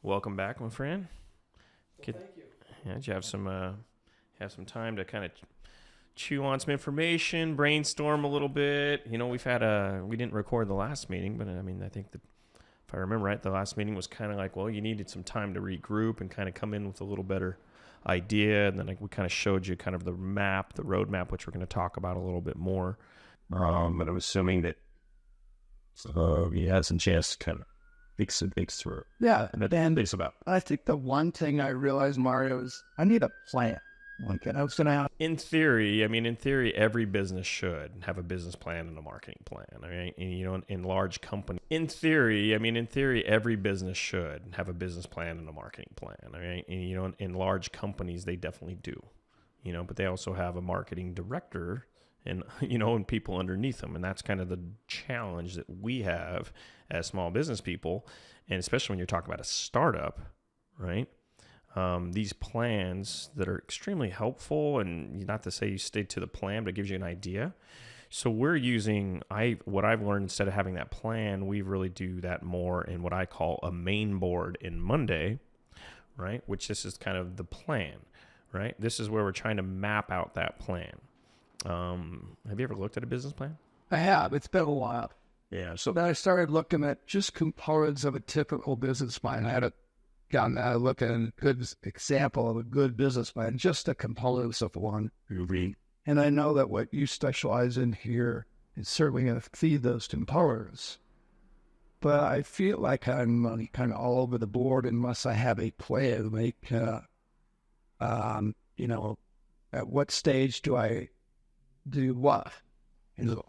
welcome back, my friend. Thank you. Yeah, did you have some time to kind of chew on some information, brainstorm a little bit? You know, we didn't record the last meeting, but I mean, I think that if I remember right, the last meeting was kind of like, well, you needed some time to regroup and kind of come in with a little better idea, and then we kind of showed you kind of the roadmap, which we're going to talk about a little bit more. But I'm assuming that you had some chance to kind of fix through. Yeah, And then it's about. I think the one thing I realized, Mario, is I need a plan. Like, I was going to have... In theory, every business should have a business plan and a marketing plan. I mean, you know, in large companies. In theory, every business should have a business plan and a marketing plan. I mean, you know, in large companies, they definitely do. You know, but they also have a marketing director and, you know, and people underneath them. And that's kind of the challenge that we have as small business people. And especially when you're talking about a startup, right? These plans that are extremely helpful, and not to say you stay to the plan, but it gives you an idea. So we're using, what I've learned, instead of having that plan, we really do that more in what I call a main board in Monday, right? Which this is kind of the plan, right? This is where we're trying to map out that plan. Have you ever looked at a business plan? I have. It's been a while. Yeah. So then I started looking at just components of a typical business plan. I had look at a good example of a good business plan, just the components of one. Mm-hmm. And I know that what you specialize in here is certainly going to feed those components. But I feel like I'm kind of all over the board unless I have a plan. Like, you know, at what stage do I do what? You know,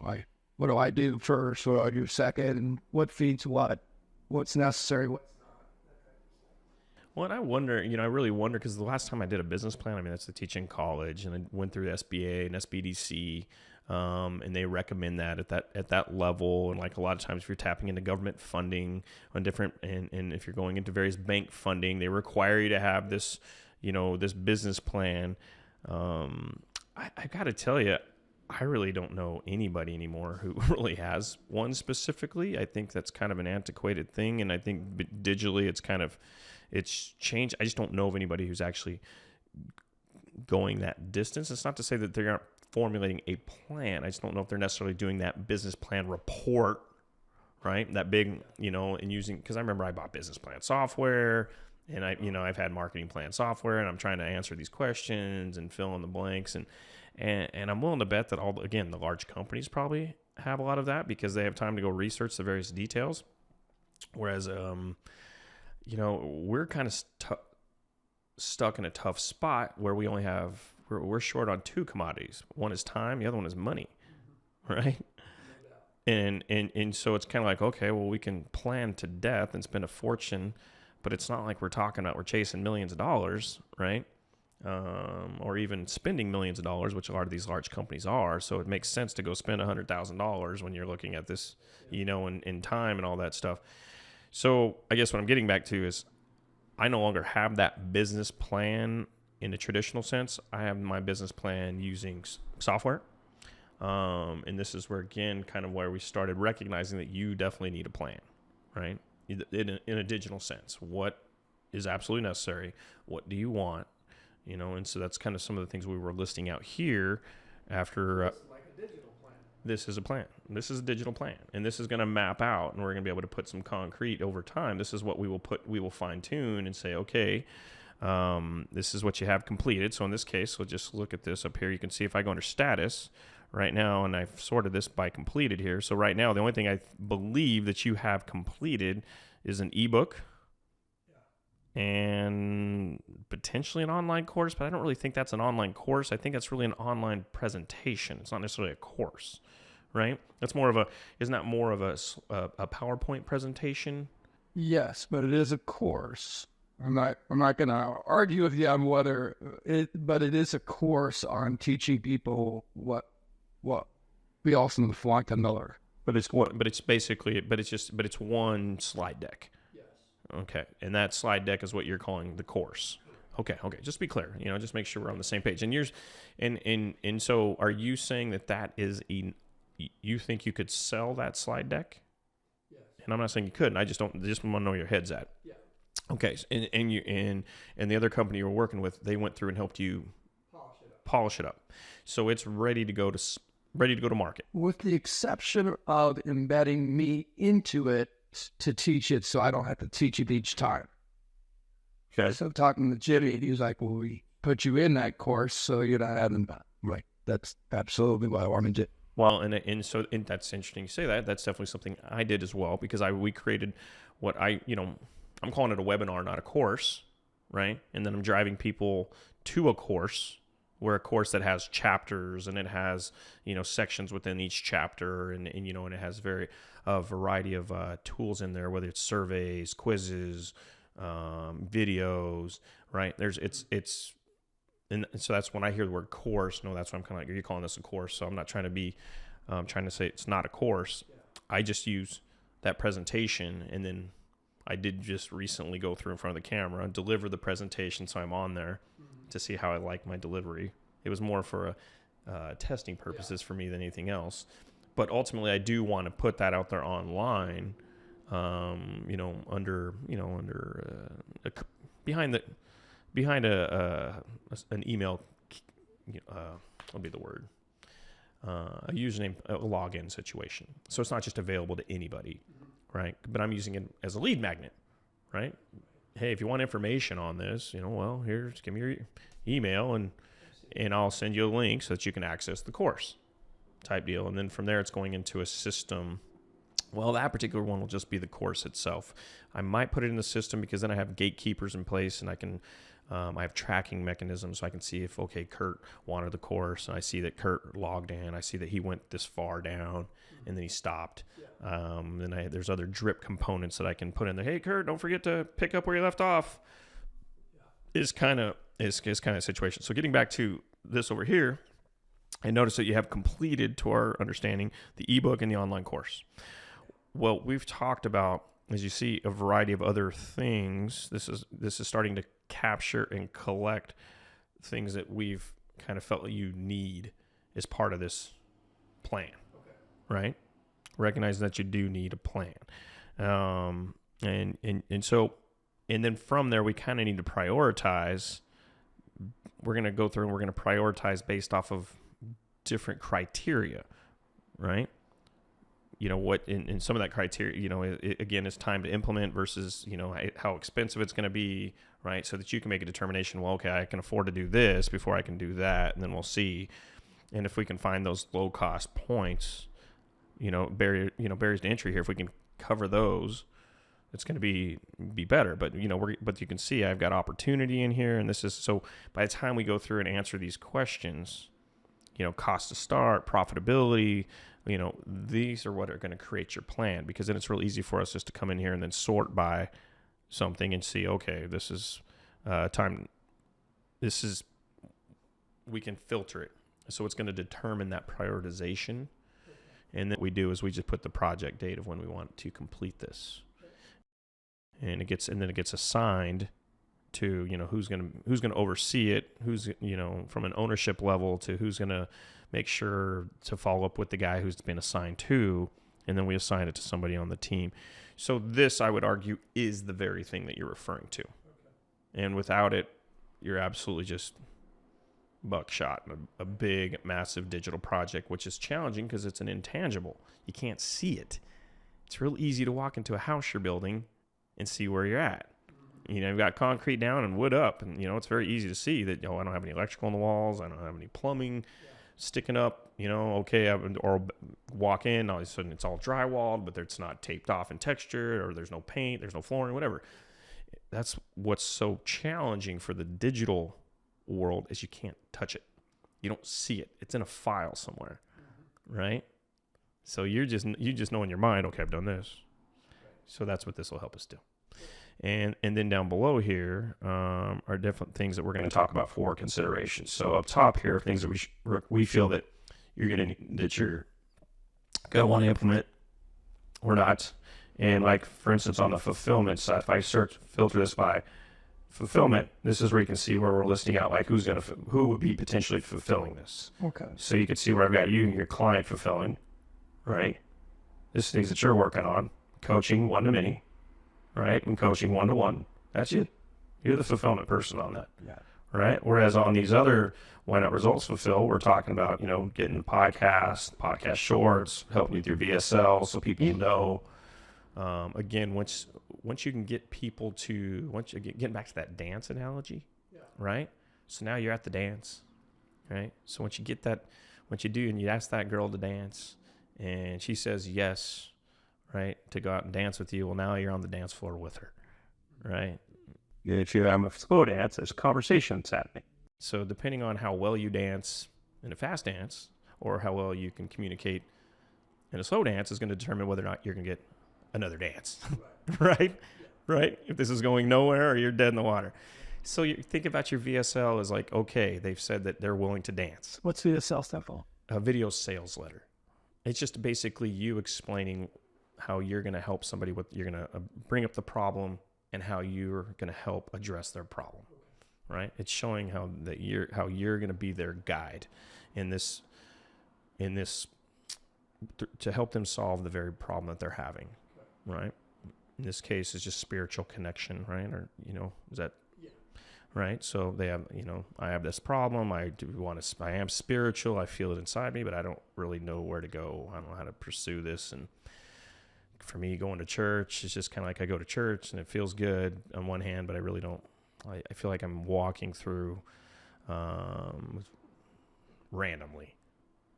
what do I do first? What do I do second? And what feeds what? What's necessary? What's Well, and I wonder, you know, I really wonder, because the last time I did a business plan, I mean, that's to teach in college, and I went through the SBA and SBDC, and they recommend that at that level. And like a lot of times, if you're tapping into government funding on different, and if you're going into various bank funding, they require you to have this, you know, this business plan. I got to tell you, I really don't know anybody anymore who really has one specifically. I think that's kind of an antiquated thing, and I think digitally it's changed. I just don't know of anybody who's actually going that distance. It's not to say that they aren't formulating a plan. I just don't know if they're necessarily doing that business plan report, right? That big, you know, and using, because I remember I bought business plan software, and I've had marketing plan software, and I'm trying to answer these questions and fill in the blanks, and I'm willing to bet that the large companies probably have a lot of that because they have time to go research the various details. Whereas, you know, we're kind of stuck in a tough spot where we're short on two commodities. One is time, the other one is money, right? And so it's kind of like, okay, well, we can plan to death and spend a fortune, but it's not like we're talking about we're chasing millions of dollars, right? Or even spending millions of dollars, which a lot of these large companies are. So it makes sense to go spend $100,000 when you're looking at this, you know, in time and all that stuff. So I guess what I'm getting back to is I no longer have that business plan in the traditional sense. I have my business plan using software. And this is where, again, kind of where we started recognizing that you definitely need a plan, right? In a digital sense. What is absolutely necessary? What do you want? You know, and so that's kind of some of the things we were listing out here after. like a digital plan. This is a plan. This is a digital plan. And this is going to map out, and we're going to be able to put some concrete over time. This is what we will fine tune and say, okay, this is what you have completed. So in this case, we'll just look at this up here. You can see if I go under status right now, and I've sorted this by completed here. So right now, the only thing I believe that you have completed is an ebook. And potentially an online course, but I don't really think that's an online course. I think that's really an online presentation. It's not necessarily a course, right? That's more of isn't that more of a PowerPoint presentation? Yes, but it is a course. I'm not going to argue with you on whether but it is a course on teaching people what we also want to know. But it's one slide deck. Okay, and that slide deck is what you're calling the course. Okay. Just be clear, you know, just make sure we're on the same page. And so, are you saying that is you think you could sell that slide deck? Yes. And I'm not saying you couldn't. I just want to know where your head's at. Yeah. Okay, and the other company you were working with, they went through and helped you polish it up, so it's ready to go to market. With the exception of embedding me into it to teach it, so I don't have to teach it each time. Okay. So talking to Jimmy, he was like, "Well, we put you in that course, so you're not having that." Right. That's absolutely what I wanted to. Well, and that's interesting you say that. That's definitely something I did as well, because we created what I'm calling it a webinar, not a course, right? And then I'm driving people to a course, where a course that has chapters and it has, sections within each chapter, and it has a variety of tools in there, whether it's surveys, quizzes, videos, right? And so that's when I hear the word course. No, that's what I'm kind of like, are you calling this a course? So I'm not trying to be, trying to say it's not a course. I just use that presentation, and then I did just recently go through in front of the camera and deliver the presentation, so I'm on there to see how I like my delivery. It was more for testing purposes for me than anything else. But ultimately, I do want to put that out there online, behind an email, what'll be the word? A username, a login situation. So it's not just available to anybody, right? But I'm using it as a lead magnet, right? Hey, if you want information on this, well, give me your email and I'll send you a link so that you can access the course type deal. And then from there, it's going into a system. Well, that particular one will just be the course itself. I might put it in the system, because then I have gatekeepers in place, and I have tracking mechanisms, so I can see if, okay, Kurt wanted the course, and I see that Kurt logged in. I see that he went this far down, and then he stopped. Then there's other drip components that I can put in there. Hey, Kurt, don't forget to pick up where you left off. Is kind of a situation. So getting back to this over here, I noticed that you have completed, to our understanding, the ebook and the online course. Well, we've talked about, as you see, a variety of other things. This is starting to capture and collect things that we've kind of felt that you need as part of this plan, right? Recognize that you do need a plan, and then from there we kind of need to prioritize. We're going to go through and we're going to prioritize based off of different criteria, right? What in some of that criteria, again, is time to implement versus, how expensive it's going to be, right? So that you can make a determination, well, okay, I can afford to do this before I can do that. And then we'll see. And if we can find those low cost points, barriers to entry here, if we can cover those, it's going to be better. But, but you can see I've got opportunity in here. And this is, so by the time we go through and answer these questions, cost to start, profitability, these are what are going to create your plan, because then it's real easy for us just to come in here and then sort by something and see, okay, this is we can filter it. So it's going to determine that prioritization. And then what we do is we just put the project date of when we want to complete this. And it gets assigned to, who's going to oversee it, who's, from an ownership level to who's going to make sure to follow up with the guy who's been assigned to, and then we assign it to somebody on the team. So this, I would argue, is the very thing that you're referring to. Okay. And without it, you're absolutely just buckshot, a big, massive digital project, which is challenging because it's an intangible. You can't see it. It's real easy to walk into a house you're building and see where you're at. You've got concrete down and wood up, and, it's very easy to see that, I don't have any electrical on the walls. I don't have any plumbing sticking up, okay. Or walk in, all of a sudden it's all drywalled, but it's not taped off in texture, or there's no paint, there's no flooring, whatever. That's what's so challenging for the digital world, is you can't touch it. You don't see it. It's in a file somewhere, right? So you just know in your mind, okay, I've done this. So that's what this will help us do. And then down below here are different things that we're going to talk about for consideration. So up top here, things that we feel that you're going to want to implement or not. And like, for instance, on the fulfillment side, if I filter this by fulfillment, this is where you can see where we're listing out like who would be potentially fulfilling this. Okay. So you can see where I've got you and your client fulfilling, right? This is things that you're working on, coaching one-to-many, right? And coaching one-to-one. That's you. You're the fulfillment person on that. Yeah. Right? Whereas on these other Why Not Results Fulfill, we're talking about, getting podcast shorts, helping you through VSL so people know. Again, once you can get people to, getting back to that dance analogy, right? So now you're at the dance, right? So once you do and you ask that girl to dance and she says yes, right, to go out and dance with you, well, now you're on the dance floor with her, right? If you have a slow dance, there's conversations happening. So depending on how well you dance in a fast dance or how well you can communicate in a slow dance is going to determine whether or not you're going to get another dance, right? Right? If this is going nowhere or you're dead in the water. So you think about your VSL as like, okay, they've said that they're willing to dance. What's VSL stand for? A video sales letter. It's just basically you explaining how you're going to help somebody you're going to bring up the problem and how you're going to help address their problem, right? It's showing how you're going to be their guide in this to help them solve the very problem that they're having, right? In this case, it's just spiritual connection, right? Or is that right? So they have, I have this problem. I am spiritual. I feel it inside me, but I don't really know where to go. I don't know how to pursue this. And for me, going to church, it's just kind of like I go to church and it feels good on one hand, but I really don't. I feel like I'm walking through randomly,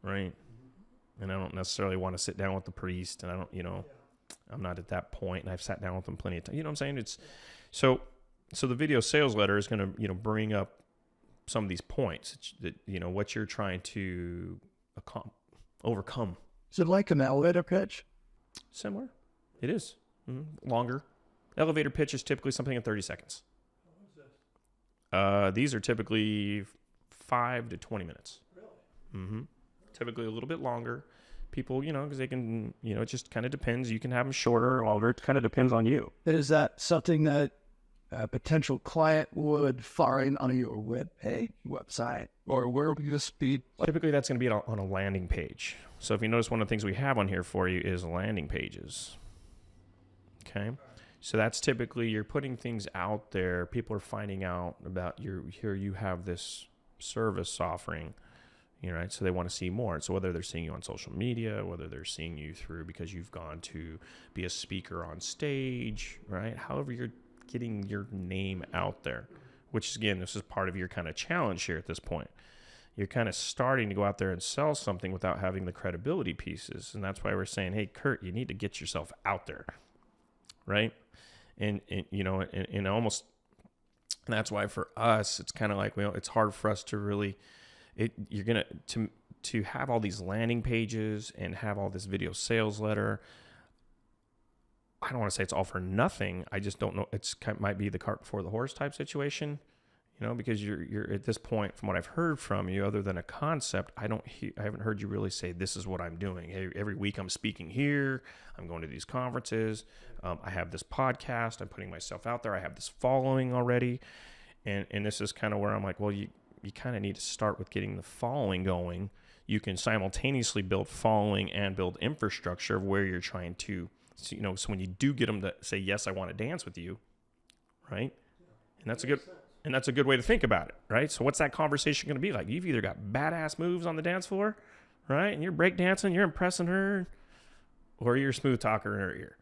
right? And I don't necessarily want to sit down with the priest, and I don't, I'm not at that point, and I've sat down with them plenty of times. You know what I'm saying? It's so the video sales letter is going to, bring up some of these points that, what you're trying to overcome. Is it like an elevator pitch? Similar. It is. Longer. Elevator pitch is typically something in 30 seconds. These are typically 5 to 20 minutes. Really? Typically a little bit longer. People, because they can, it just kind of depends. You can have them shorter or longer. It kind of depends on you. Is that something that a potential client would find on your website, or where would this be? Typically, that's going to be on a landing page. So if you notice, one of the things we have on here for you is landing pages. Okay. So that's typically you're putting things out there. People are finding out about here you have this service offering, right? So they want to see more. So whether they're seeing you on social media, whether they're seeing you through because you've gone to be a speaker on stage, right? However you're getting your name out there, which is, again, this is part of your kind of challenge here at this point. You're kind of starting to go out there and sell something without having the credibility pieces. And that's why we're saying, hey, Kurt, you need to get yourself out there, right? And almost, and that's why for us, it's kind of like, it's hard for us to really, you're going to have all these landing pages and have all this video sales letter. I don't want to say it's all for nothing. I just don't know. Might be the cart before the horse type situation, because you're at this point, from what I've heard from you, other than a concept, I haven't heard you really say, this is what I'm doing. Hey, every week I'm speaking here. I'm going to these conferences. I have this podcast. I'm putting myself out there. I have this following already. And this is kind of where I'm like, well, you kind of need to start with getting the following going. You can simultaneously build following and build infrastructure of where you're trying to, so when you do get them to say, yes, I want to dance with you, right? And that's a good way to think about it, right? So what's that conversation going to be like? You've either got badass moves on the dance floor, right? And you're break dancing, you're impressing her, or you're a smooth talker in her ear,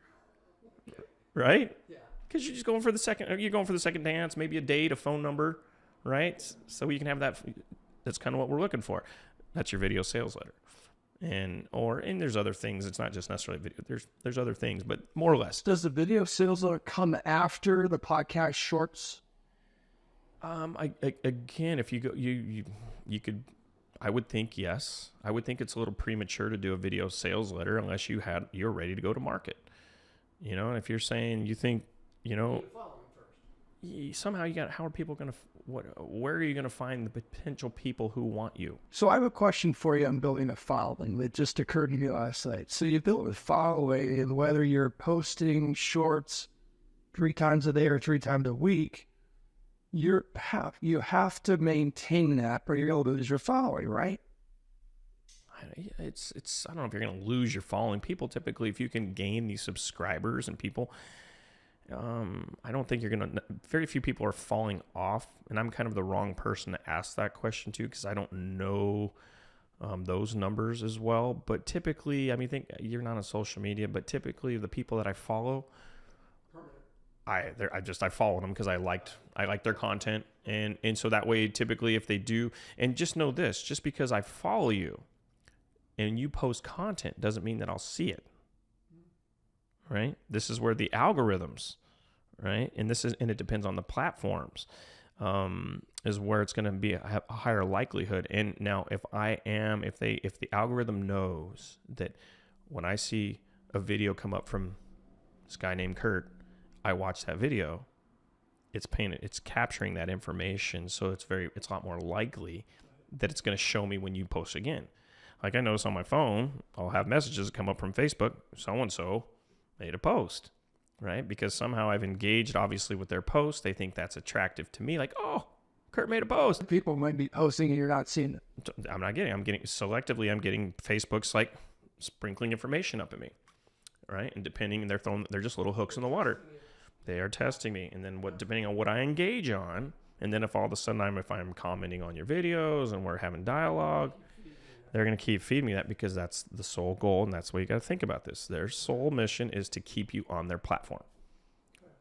right? Yeah. Because you're just going for the second dance, maybe a date, a phone number, right? So you can have that. That's kind of what we're looking for. That's your video sales letter. And there's other things. It's not just necessarily video. There's other things, but more or less. Does the video sales letter come after the podcast shorts? Again, if you go, you could. I would think yes. I would think it's a little premature to do a video sales letter unless you're ready to go to market. And if you're saying you think somehow how are people going to? Where are you going to find the potential people who want you? So I have a question for you on building a following that just occurred to me last night. So you build a following, and whether you're posting shorts 3 times a day or 3 times a week, you have to maintain that, or you're going to lose your following, right? It's I don't know if you're going to lose your following. People typically, if you can gain these subscribers and people, I don't think very few people are falling off, and I'm kind of the wrong person to ask that question to, because I don't know those numbers as well. But typically, I mean, think you're not on social media, but typically the people that I follow, I followed them because I liked their content, and so that way, typically, if they do, and just know this, just because I follow you and you post content doesn't mean that I'll see it. Right? This is where the algorithms, right? And it depends on the platforms, is where it's going to be a higher likelihood. And now if the algorithm knows that when I see a video come up from this guy named Kurt, I watch that video, it's capturing that information. So it's a lot more likely that it's going to show me when you post again. Like I notice on my phone, I'll have messages that come up from Facebook, so-and-so made a post, right? Because somehow I've engaged, obviously, with their post. They think that's attractive to me. Like, oh, Kurt made a post. People might be posting and you're not seeing it. I'm getting Facebook's like sprinkling information up at me, right? And they're just little hooks in the water. They are testing me. And then depending on what I engage on, and then if all of a sudden if I'm commenting on your videos and we're having dialogue, they're going to keep feeding me that, because that's the sole goal, and that's the way you got to think about this. Their sole mission is to keep you on their platform.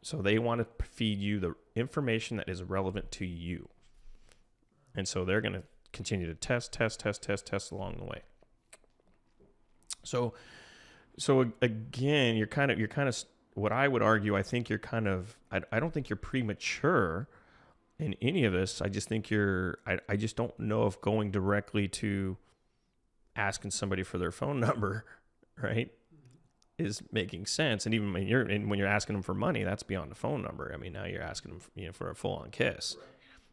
So they want to feed you the information that is relevant to you. And so they're going to continue to test along the way. So again, you're kind of what I would argue, I think you're kind of, I don't think you're premature in any of this. I just think I just don't know if going directly to asking somebody for their phone number, right, is making sense. And even when you're asking them for money, that's beyond the phone number. I mean, now you're asking them, for a full-on kiss,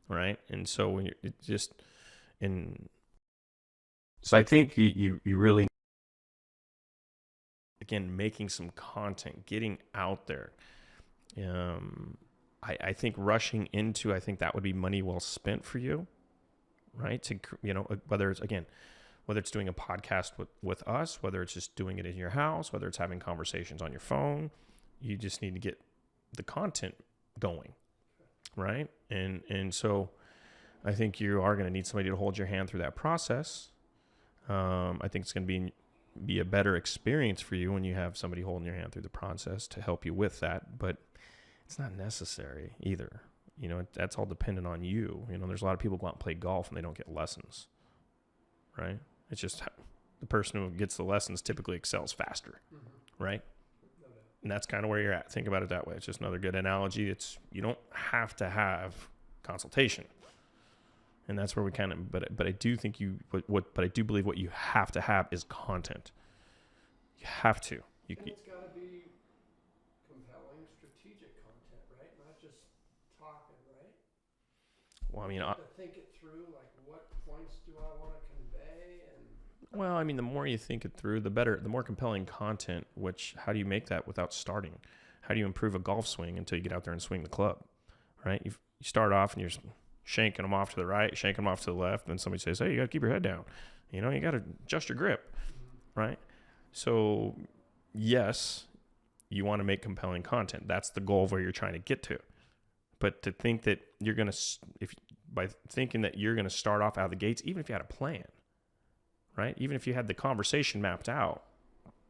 right? And so when so I think you really, again, making some content, getting out there. I think rushing into, I think that would be money well spent for you, right? To, whether it's doing a podcast with us, whether it's just doing it in your house, whether it's having conversations on your phone, you just need to get the content going, right? And so I think you are going to need somebody to hold your hand through that process. I think it's going to be a better experience for you when you have somebody holding your hand through the process to help you with that, but it's not necessary either. That's all dependent on you. There's a lot of people go out and play golf and they don't get lessons, right? It's just the person who gets the lessons typically excels faster, right? And that's kind of where you're at. Think about it that way. It's just another good analogy. You don't have to have consultation, and that's where we kind of. But I do think but I do believe what you have to have is content. You have to. And it's got to be compelling, strategic content, right? Not just talking, right? Well, I mean, to think it through, like what points do I want to convey, and well, I mean, the more you think it through, the better, the more compelling content. How do you make that without starting? How do you improve a golf swing until you get out there and swing the club, right? You start off and you're shanking them off to the right, shanking them off to the left, and somebody says, "Hey, you got to keep your head down. You got to adjust your grip," right? So, yes, you want to make compelling content. That's the goal of where you're trying to get to. But to think that you're going to, by thinking that you're going to start off out of the gates, even if you had a plan, right? Even if you had the conversation mapped out.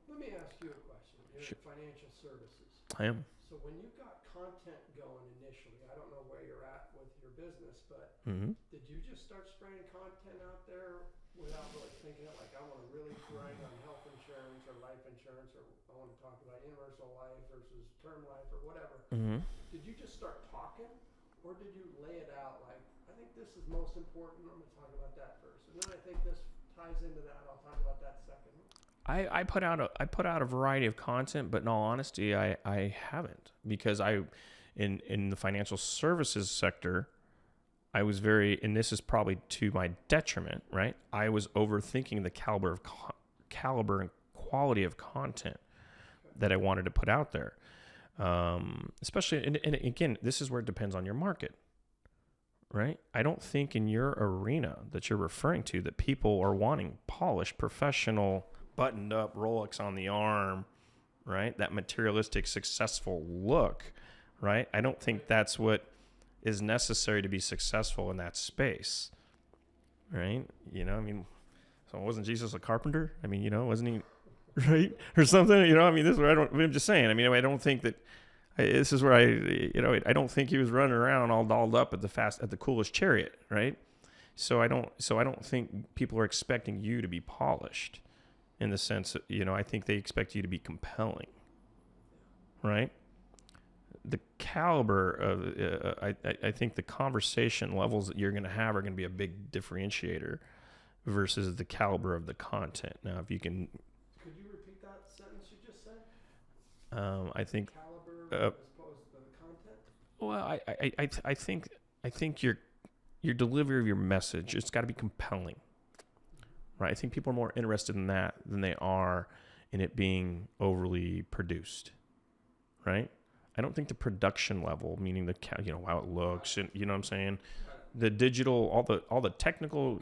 Let me ask you a question. You're in financial services. I am. So when you got content going initially, I don't know where you're at with your business, but did you just start spraying content out there without really thinking it? Like, I want to really grind on health insurance or life insurance, or I want to talk about universal life versus term life or whatever. Did you just start talking, or did you lay it out like, I think this is most important, I'm going to talk about that first, and then I think this ties into that, I'll talk about that second? I put out a variety of content, but in all honesty, I haven't, because in the financial services sector, I was and this is probably to my detriment, right? I was overthinking the caliber and quality of content that I wanted to put out there. Especially, and again, this is where it depends on your market, right? I don't think in your arena that you're referring to that people are wanting polished, professional, buttoned up Rolex on the arm, right? That materialistic, successful look. right? I don't think that's what is necessary to be successful in that space, right? You know, I mean, so wasn't Jesus a carpenter? I mean, you know, wasn't he, right? Or something, you know, I mean, this is what I'm just saying. I mean, I don't think that, this is where I don't think he was running around all dolled up at the coolest chariot, right? So I don't think people are expecting you to be polished in the sense that, you know, I think they expect you to be compelling, right? The caliber of, I think the conversation levels that you're going to have are going to be a big differentiator versus the caliber of the content. Now, if you can, Could you repeat that sentence you just said? I think, Caliber as opposed to the content? well, I think your delivery of your message, it's got to be compelling, right? I think people are more interested in that than they are in it being overly produced, right? I don't think the production level, meaning the, you know, how it looks, and you know what I'm saying, the digital, all the technical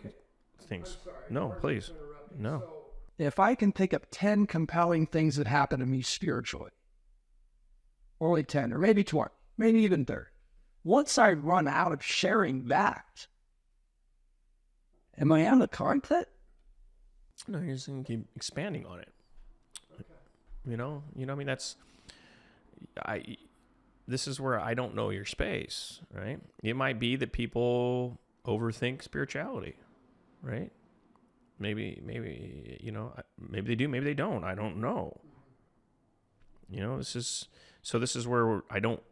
things. I'm sorry. No, please, no. So, if I can think of 10 compelling things that happen to me spiritually, only 10 or maybe 20, maybe even 30. Once I run out of sharing that, am I on the content? No, you're just gonna keep expanding on it. Okay. You know, I mean, this is where I don't know your space, right? It might be that people overthink spirituality, right? Maybe, you know, maybe they do, maybe they don't. I don't know. You know, this is where I don't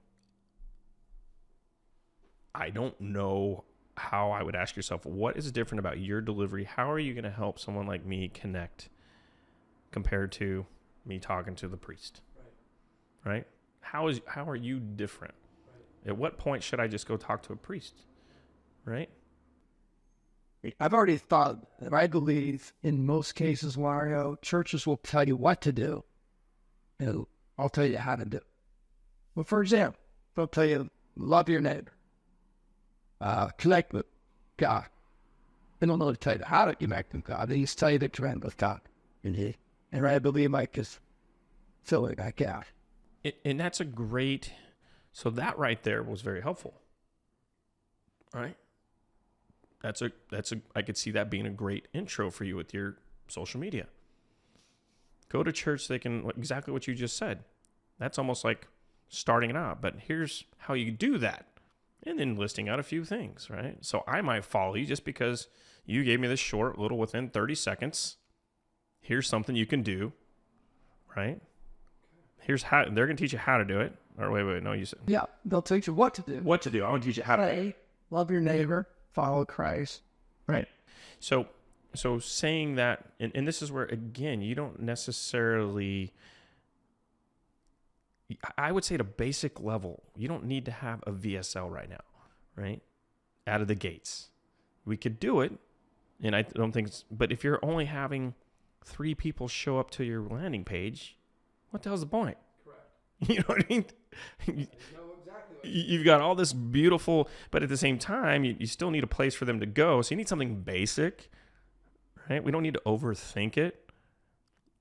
know how I would ask yourself, what is different about your delivery? How are you going to help someone like me connect compared to me talking to the priest? Right? How are you different? Right. At what point should I just go talk to a priest? Right? I've already thought that I believe in most cases, Mario, churches will tell you what to do, and I'll tell you how to do it. Well, for example, they'll tell you, love your neighbor, connect with God. They don't know to tell you how to connect with God. They just tell you to connect with God. And I believe I just fill it back out. And that's so that right there was very helpful. All right. I could see that being a great intro for you with your social media. Go to church, they can, exactly what you just said. That's almost like starting it out, but here's how you do that. And then listing out a few things, right? So I might follow you just because you gave me this short little within 30 seconds. Here's something you can do, right? Here's how, they're going to teach you how to do it. Or wait, no, you said. Yeah, they'll teach you what to do. What to do. I want to teach you how to pray, love your neighbor, follow Christ. Right. So saying that, and this is where, again, you don't necessarily, I would say at a basic level, you don't need to have a VSL right now, right? Out of the gates. We could do it, and I don't think but if you're only having 3 people show up to your landing page, what the hell's the point? Correct. You know what I mean? You've got all this beautiful, but at the same time, you still need a place for them to go. So you need something basic, right? We don't need to overthink it.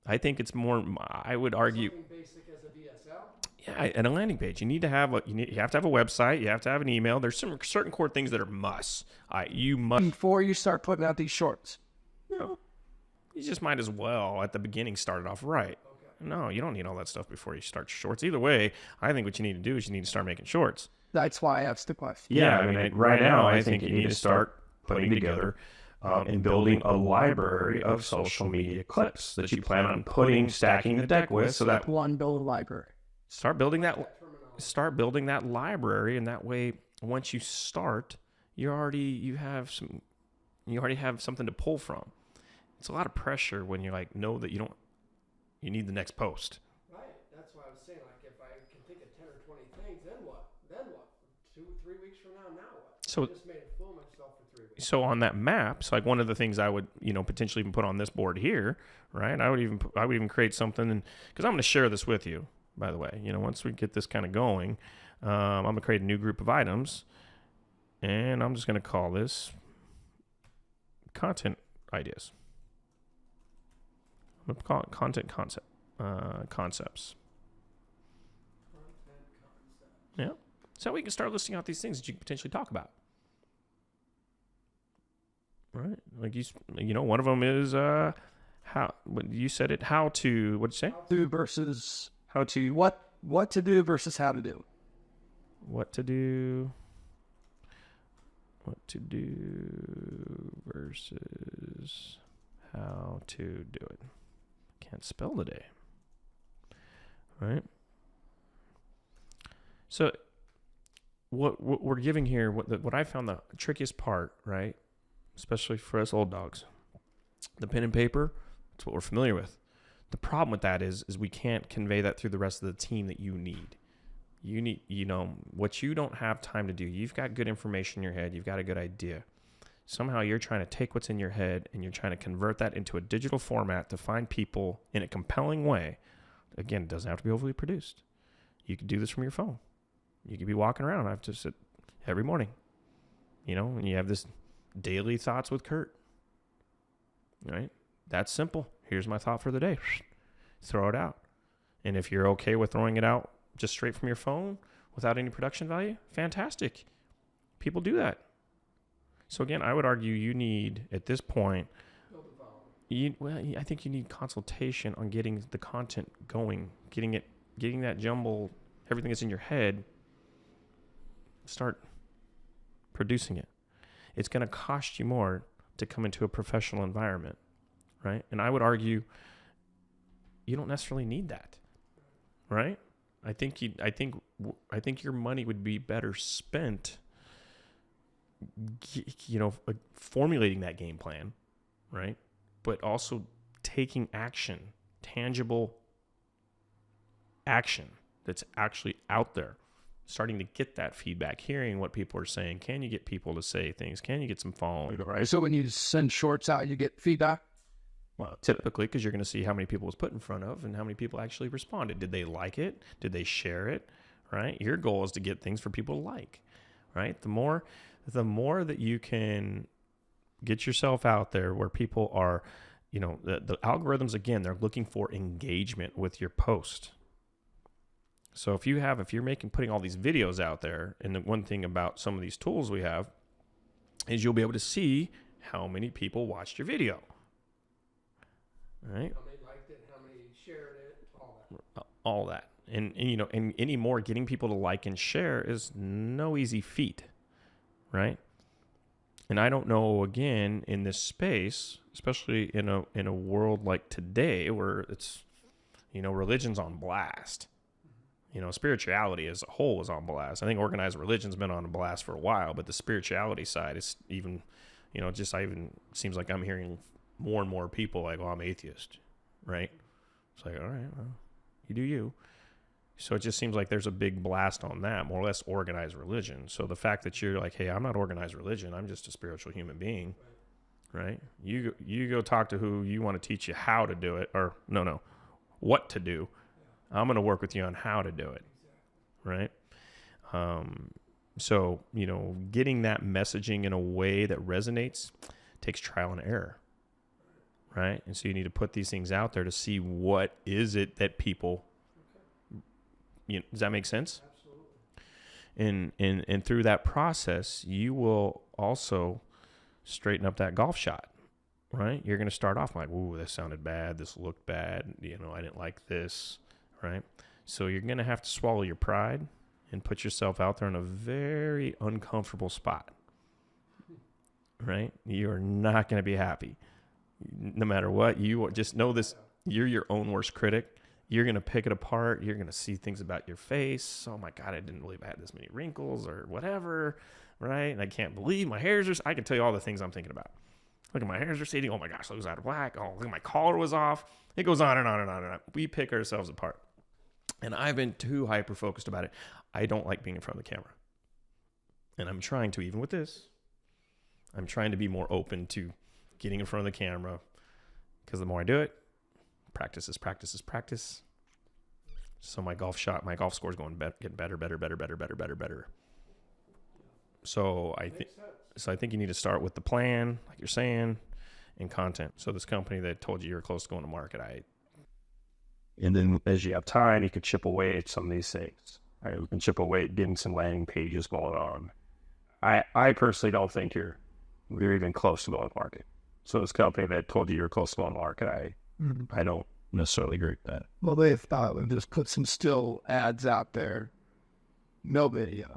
I think it's more, I would argue. Something basic as a VSL? Yeah, and a landing page. You have to have a website. You have to have an email. There's some certain core things that are musts. You must. Before you start putting out these shorts. No, you just might as well at the beginning start it off right. No, you don't need all that stuff before you start shorts. Either way, I think what you need to do is you need to start making shorts. That's why I asked the question. Yeah, I mean, right now, I think you need to start putting together and building a library of social media clips that you plan on stacking the deck with, so that one build a library. Start building that library, and that way, once you start, you already have something to pull from. It's a lot of pressure when you know that you need the next post. Right. That's why I was saying, if I can think of 10 or 20 things, then what? 3 weeks from now what? So, I just made a fool of myself for 3 weeks. So on that map, one of the things I would, potentially even put on this board here, right? I would even create something, because I'm going to share this with you, by the way. Once we get this kind of going, I'm going to create a new group of items, and I'm just going to call this content ideas. I'm going to call it content concepts. Yeah. So we can start listing out these things that you can potentially talk about. Right? Like one of them is how. What you said it. How to. What'd you say? How to versus how to. What to do versus how to do. What to do. What to do versus how to do it. Can't spell today. Right? So what we're giving here, what I found the trickiest part, right, especially for us old dogs, the pen and paper, that's what we're familiar with. The problem with that is we can't convey that through the rest of the team that you need. You need, what you don't have time to do. You've got good information in your head. You've got a good idea. Somehow you're trying to take what's in your head and you're trying to convert that into a digital format to find people in a compelling way. Again, it doesn't have to be overly produced. You could do this from your phone. You could be walking around. I have to sit every morning, and you have this daily thoughts with Kurt, right? That's simple. Here's my thought for the day. Throw it out. And if you're okay with throwing it out just straight from your phone without any production value, fantastic. People do that. So again, I would argue you need, at this point, I think you need consultation on getting the content going, getting that jumble, everything that's in your head, start producing it. It's going to cost you more to come into a professional environment, right? And I would argue you don't necessarily need that, right? I think your money would be better spent, formulating that game plan, right? But also taking action, tangible action that's actually out there, starting to get that feedback, hearing what people are saying. Can you get people to say things? Can you get some following? Right. So when you send shorts out, you get feedback? Well, typically, because you're going to see how many people it was put in front of and how many people actually responded. Did they like it? Did they share it? Right? Your goal is to get things for people to like, right? The more that you can get yourself out there where people are, the algorithms, again, they're looking for engagement with your post. So if you're putting all these videos out there, and the one thing about some of these tools we have is you'll be able to see how many people watched your video. Right? How many liked it, how many shared it, all that. And anymore, getting people to like and share is no easy feat, right? And I don't know, again, in this space, especially in a world like today where it's, religion's on blast. Spirituality as a whole is on blast. I think organized religion's been on a blast for a while, but the spirituality side is even, seems like I'm hearing more and more people like, I'm atheist, right? It's like, all right, well, you do you. So it just seems like there's a big blast on that, more or less organized religion. So the fact that you're like, hey, I'm not organized religion, I'm just a spiritual human being, right? You go talk to who you want to teach you how to do it, or no, what to do. I'm going to work with you on how to do it, right? So, getting that messaging in a way that resonates takes trial and error, right? And so you need to put these things out there to see what is it that people, does that make sense? Absolutely. And through that process, you will also straighten up that golf shot, right? You're going to start off like, ooh, this sounded bad. This looked bad. I didn't like this, right? So you're going to have to swallow your pride and put yourself out there in a very uncomfortable spot, right? You are not going to be happy. No matter what, you just know this, you're your own worst critic. You're going to pick it apart. You're going to see things about your face. Oh my God, I didn't believe I had this many wrinkles or whatever, right? And I can't believe my hairs are, I can tell you all the things I'm thinking about. Look at my hairs receding. Oh my gosh, it was out of whack. Oh, look at my collar was off. It goes on and on and on and on. We pick ourselves apart. And I've been too hyper-focused about it. I don't like being in front of the camera. And I'm trying to, even with this, I'm trying to be more open to getting in front of the camera, because the more I do it, practice. So my golf score is getting better. So I think you need to start with the plan, like you're saying, and content. So this company that told you you're close to going to market, and then as you have time, you could chip away at some of these things. Right, we can chip away at getting some landing pages going on. I personally don't think we're even close to going market. So this company that told you you're close to going market, I don't necessarily agree with that. Well, they thought we'd just put some still ads out there. No video.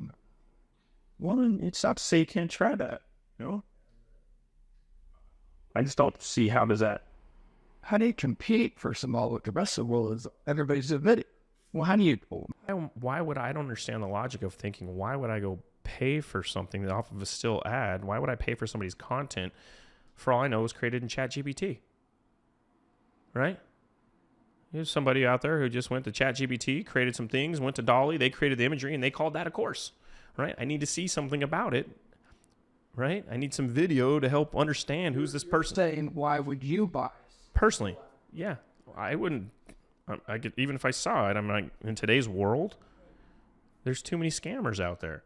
Well, it's not to say you can't try that, you know? I just don't see how do you compete for some all with the rest of the world is everybody's a video. Well, how do you? Why would I don't understand the logic of thinking, why would I go pay for something off of a still ad? Why would I pay for somebody's content? For all I know, it was created in ChatGPT. Right? There's somebody out there who just went to ChatGPT, created some things, went to Dolly, they created the imagery, and they called that a course. Right? I need to see something about it. Right? I need some video to help understand who's this person. Saying, why would you buy? Personally, yeah, I wouldn't. I could, even if I saw it, I'm like, in today's world, there's too many scammers out there.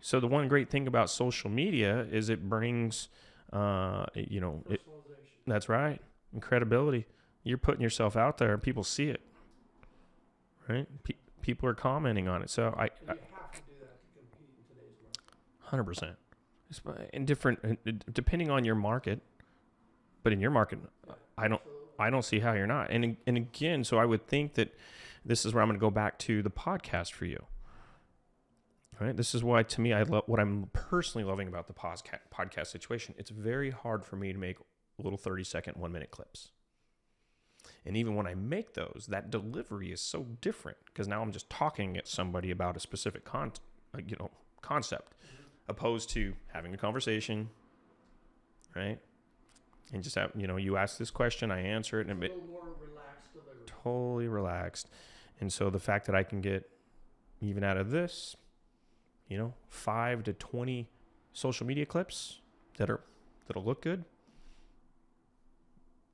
So the one great thing about social media is it brings, that's right, and credibility. You're putting yourself out there, and people see it, right? People are commenting on it. So You have to do that to compete in today's market. 100%. And different, depending on your market, but in your market, I don't see how you're not. And again, so I would think that this is where I'm going to go back to the podcast for you. Right? This is why, to me, I love what I'm personally loving about the podcast situation. It's very hard for me to make little 30-second, 1-minute clips. And even when I make those, that delivery is so different because now I'm just talking at somebody about a specific concept, opposed to having a conversation, right? And just have, you ask this question, I answer it, and a little more relaxed delivery. Totally relaxed. And so the fact that I can get, even out of this, 5 to 20 social media clips that'll look good,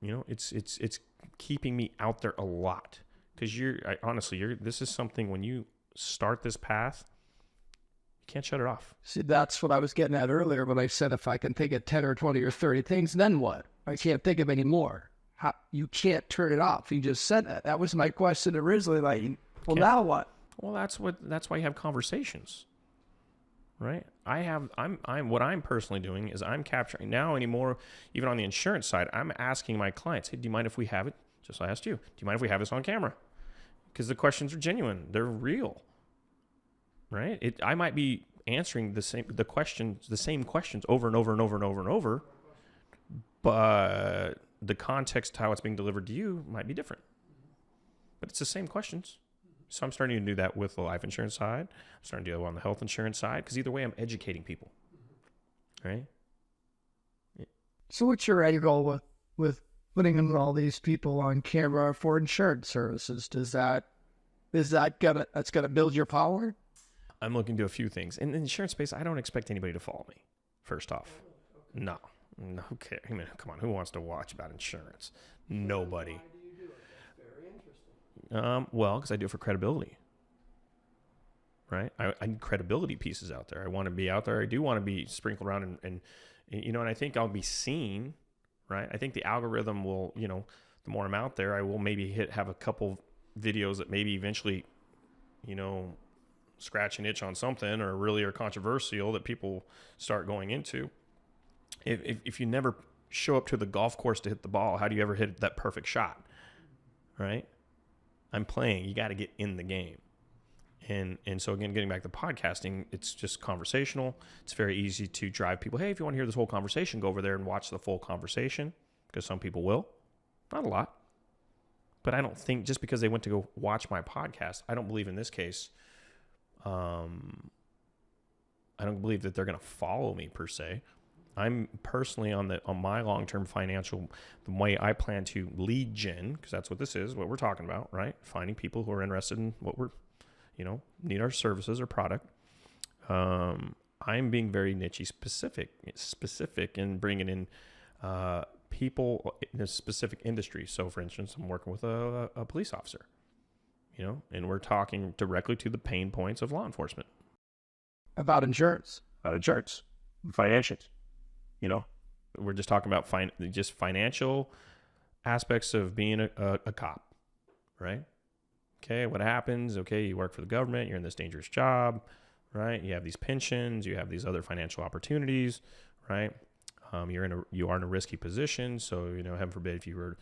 it's keeping me out there a lot. Because this is something, when you start this path, you can't shut it off. See, that's what I was getting at earlier when I said if I can think of 10 or 20 or 30 things, then what? I can't think of any more. You can't turn it off. You just said that. That was my question originally. Now what? Well, that's why you have conversations, right? What I'm personally doing is I'm capturing now anymore, even on the insurance side, I'm asking my clients, hey, do you mind if we have it? Just like I asked you, do you mind if we have this on camera? Because the questions are genuine. They're real. Right? I might be answering the same questions over and over and over and over and over, but the context how it's being delivered to you might be different. But it's the same questions. So I'm starting to do that with the life insurance side. I'm starting to do it on the health insurance side because either way, I'm educating people. Right? So what's your end goal with putting in all these people on camera for insurance services? That's gonna build your power? I'm looking to a few things. In the insurance space, I don't expect anybody to follow me, first off. No. Okay. I mean, come on. Who wants to watch about insurance? Nobody. Why do you do it? That's very interesting. Well, because I do it for credibility. Right? I need credibility pieces out there. I want to be out there. I do want to be sprinkled around and I think I'll be seen, right? I think the algorithm will, the more I'm out there, I will maybe have a couple videos that maybe eventually, scratch an itch on something or really are controversial that people start going into. If you never show up to the golf course to hit the ball, how do you ever hit that perfect shot? Right? I'm playing. You got to get in the game. And so again, getting back to podcasting, it's just conversational. It's very easy to drive people. Hey, if you want to hear this whole conversation, go over there and watch the full conversation, because some people will. Not a lot. But I don't think just because they went to go watch my podcast, I don't believe in this case, I don't believe that they're going to follow me per se. I'm personally on my long-term financial, the way I plan to lead gen, because that's what this is, what we're talking about, right? Finding people who are interested in what we're, need our services or product. I'm being very niche specific in bringing in people in a specific industry. So for instance, I'm working with a police officer, and we're talking directly to the pain points of law enforcement. About insurance. Financials. We're just talking about financial aspects of being a cop, right? Okay, what happens? Okay, you work for the government, you're in this dangerous job, right? You have these pensions, you have these other financial opportunities, right? You are in a risky position. So, heaven forbid if you were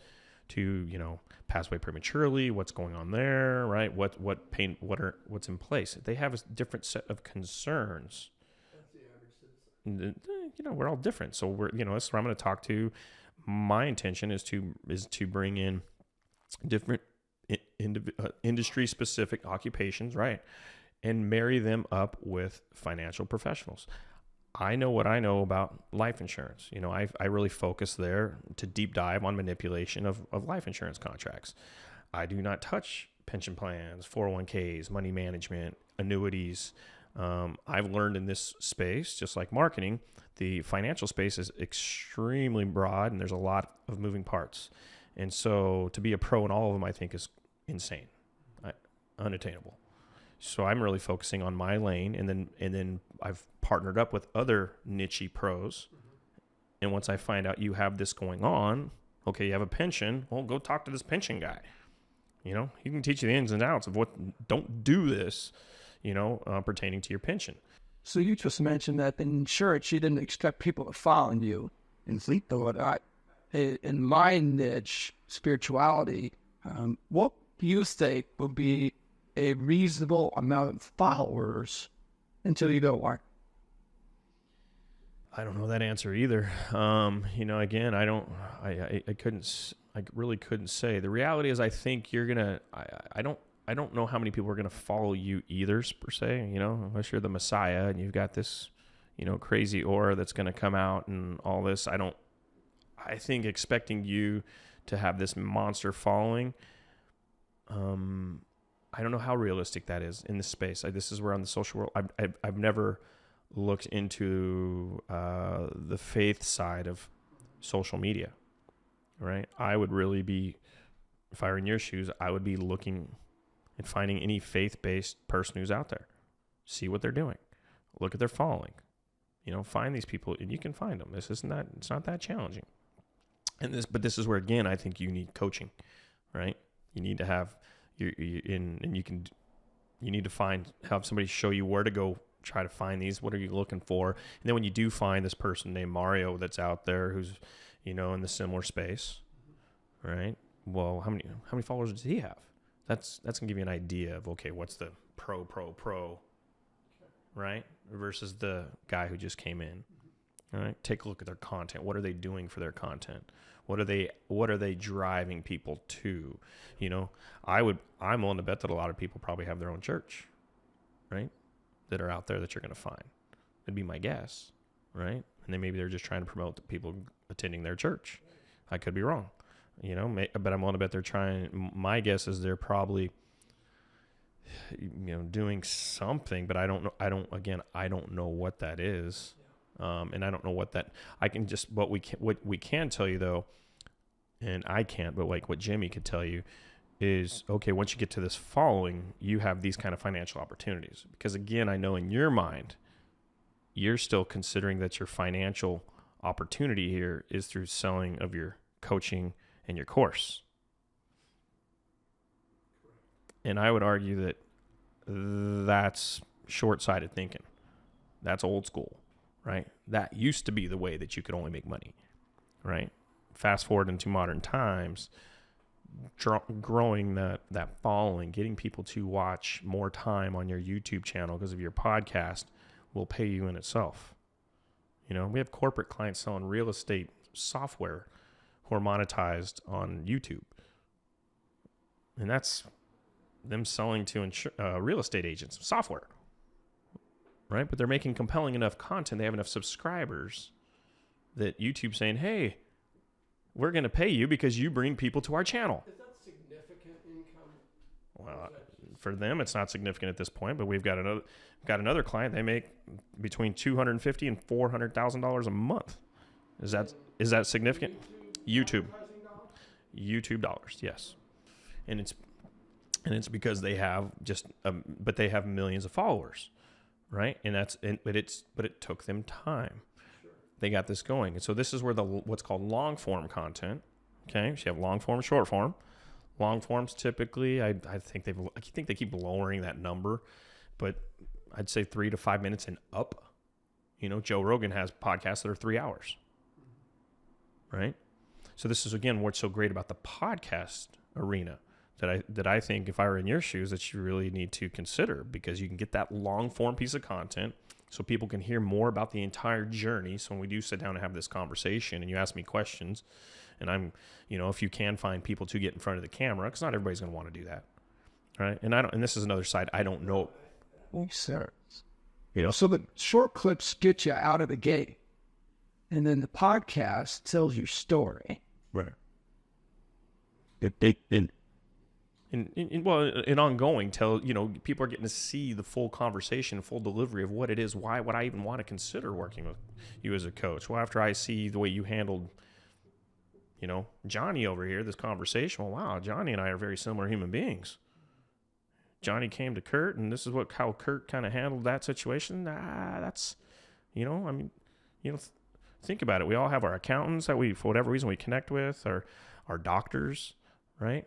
to, pass away prematurely, what's going on there, right? What's in place? They have a different set of concerns. That's the average citizen. We're all different. So that's what I'm going to talk to. My intention is to bring in different industry specific occupations, right? And marry them up with financial professionals. I know what I know about life insurance. I really focus there to deep dive on manipulation of life insurance contracts. I do not touch pension plans, 401ks, money management, annuities. I've learned in this space, just like marketing, the financial space is extremely broad and there's a lot of moving parts. And so to be a pro in all of them, I think is insane, unattainable. So I'm really focusing on my lane, and then I've partnered up with other niche pros. And once I find out you have this going on, okay, you have a pension, well, go talk to this pension guy. He can teach you the ins and outs of don't do this, pertaining to your pension. So you just mentioned that in insurance, you didn't expect people to follow you and sleep though. In my niche, spirituality, what do you think would be a reasonable amount of followers until you go, why? I don't know that answer either. Again, I really couldn't say. The reality is I think you're going to, I don't know how many people are going to follow you either, per se, unless you're the Messiah and you've got this, crazy aura that's going to come out and all this. I think expecting you to have this monster following, I don't know how realistic that is in this space. This is where on the social world, I've never looked into the faith side of social media, right? I would really be, if I were in your shoes, I would be looking and finding any faith-based person who's out there. See what they're doing. Look at their following. Find these people, and you can find them. It's not that challenging. But this is where, again, I think you need coaching, right? You need to have you need to have somebody show you where to go, try to find these. What are you looking for? And then when you do find this person named Mario that's out there who's, in the similar space, right? Well, how many followers does he have? That's gonna give you an idea of, okay, what's the pro, right? Versus the guy who just came in. All right. Take a look at their content. What are they doing for their content? What are they driving people to? I'm willing to bet that a lot of people probably have their own church, right? That are out there that you're going to find. It'd be my guess, right? And then maybe they're just trying to promote the people attending their church. I could be wrong, but I'm willing to bet they're trying. My guess is they're probably, doing something, but I don't know. I don't know what that is. And I don't know what that, what we can tell you though, and I can't, but like what Jimmy could tell you is, okay, once you get to this following, you have these kind of financial opportunities. Because again, I know in your mind, you're still considering that your financial opportunity here is through selling of your coaching and your course. And I would argue that that's short-sighted thinking. That's old school. Right? That used to be the way that you could only make money, right? Fast forward into modern times, growing that following, getting people to watch more time on your YouTube channel because of your podcast will pay you in itself. We have corporate clients selling real estate software who are monetized on YouTube. And that's them selling to real estate agents software. Right? But they're making compelling enough content. They have enough subscribers that YouTube's saying, hey, we're going to pay you because you bring people to our channel. Is that significant income? Well, for them, it's not significant at this point, but we've got another client. They make between $250,000 and $400,000 a month. Is that significant? YouTube dollars, yes. And it's because they have but they have millions of followers. Right. But it took them time. Sure. They got this going. And so this is where what's called long form content. Okay. So you have long form, short form. Long forms typically, I think they keep lowering that number, but I'd say 3 to 5 minutes and up. Joe Rogan has podcasts that are 3 hours, right? So this is, again, what's so great about the podcast arena that I think if I were in your shoes that you really need to consider, because you can get that long form piece of content so people can hear more about the entire journey. So when we do sit down and have this conversation and you ask me questions, and I'm, if you can find people to get in front of the camera, because not everybody's going to want to do that, right? And this is another side I don't know. Sir. So the short clips get you out of the gate, and then the podcast tells your story. Right. And ongoing, people are getting to see the full conversation, full delivery of what it is. Why would I even want to consider working with you as a coach? Well, after I see the way you handled, Johnny over here, this conversation, well, wow, Johnny and I are very similar human beings. Johnny came to Kurt, and this is how Kurt kind of handled that situation. That's, think about it. We all have our accountants that for whatever reason, we connect with, our doctors, right?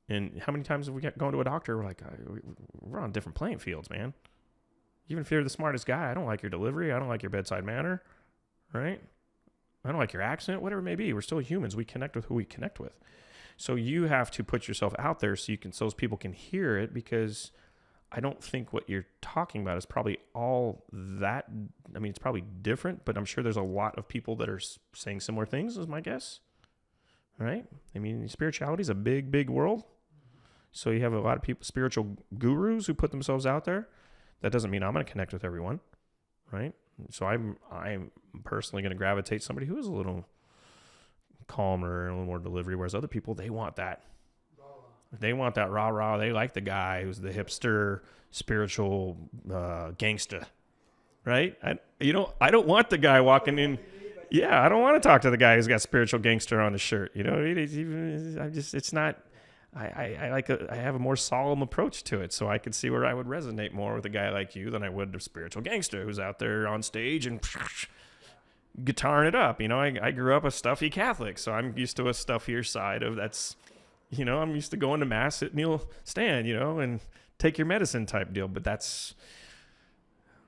And how many times have we gone to a doctor? We're like, we're on different playing fields, man. Even if you're the smartest guy, I don't like your delivery. I don't like your bedside manner, right? I don't like your accent, whatever it may be. We're still humans. We connect with who we connect with. So you have to put yourself out there so those people can hear it, because I don't think what you're talking about is probably all that. I mean, it's probably different, but I'm sure there's a lot of people that are saying similar things, is my guess, right? I mean, spirituality is a big, big world. So you have a lot of people, spiritual gurus who put themselves out there. That doesn't mean I'm going to connect with everyone, right? So I'm personally going to gravitate somebody who is a little calmer and a little more delivery, whereas other people, they want that. They want that rah-rah. They like the guy who's the hipster, spiritual gangsta, right? I don't want the guy walking in. Yeah, I don't want to talk to the guy who's got spiritual gangster on his shirt. It's not. I have a more solemn approach to it, so I could see where I would resonate more with a guy like you than I would a spiritual gangster who's out there on stage and guitaring it up. I grew up a stuffy Catholic, so I'm used to a stuffier side of that's. I'm used to going to mass at kneel stand, and take your medicine type deal. But that's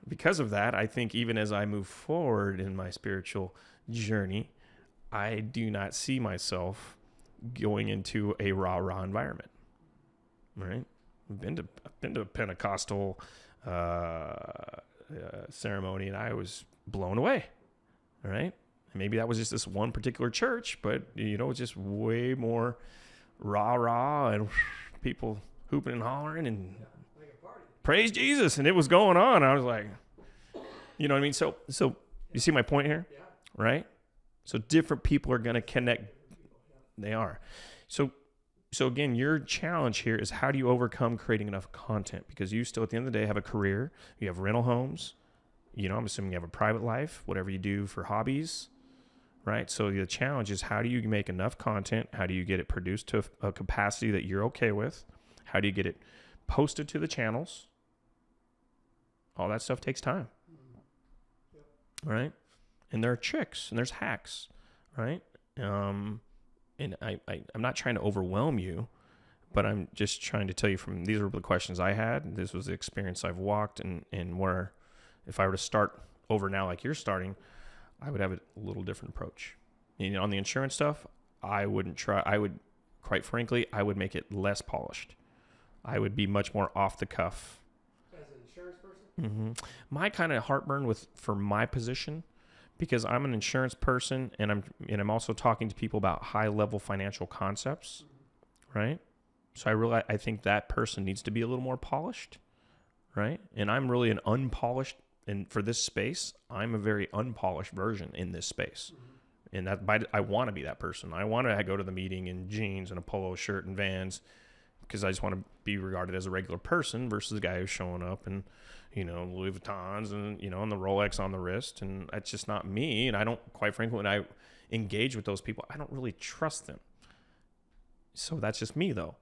because of that. I think even as I move forward in my spiritual journey, I do not see myself going into a rah-rah environment, right? I've been to a Pentecostal ceremony, and I was blown away, all right? Maybe that was just this one particular church, but, it's just way more rah-rah and people hooping and hollering and praise Jesus, and it was going on. I was like, you know what I mean? So you see my point here, right? So different people are going to connect. They are. So again, your challenge here is how do you overcome creating enough content? Because you still, at the end of the day, have a career. You have rental homes. I'm assuming you have a private life, whatever you do for hobbies, right? So the challenge is how do you make enough content? How do you get it produced to a capacity that you're okay with? How do you get it posted to the channels? All that stuff takes time, right? And there are tricks and there's hacks, right? And I'm not trying to overwhelm you, but I'm just trying to tell you these are the questions I had. This was the experience I've walked, and where if I were to start over now like you're starting, I would have a little different approach. On the insurance stuff, I would, quite frankly, I would make it less polished. I would be much more off the cuff. As an insurance person? Mm-hmm. My kind of heartburn for my position, because I'm an insurance person and I'm also talking to people about high level financial concepts, right? So I think that person needs to be a little more polished, right? And I'm really an unpolished, and for this space, I'm a very unpolished version in this space. And I want to be that person. I want to go to the meeting in jeans and a polo shirt and Vans, because I just want to be regarded as a regular person versus the guy who's showing up and, Louis Vuittons and, and the Rolex on the wrist. And that's just not me. And I don't, quite frankly, when I engage with those people, I don't really trust them. So that's just me, though.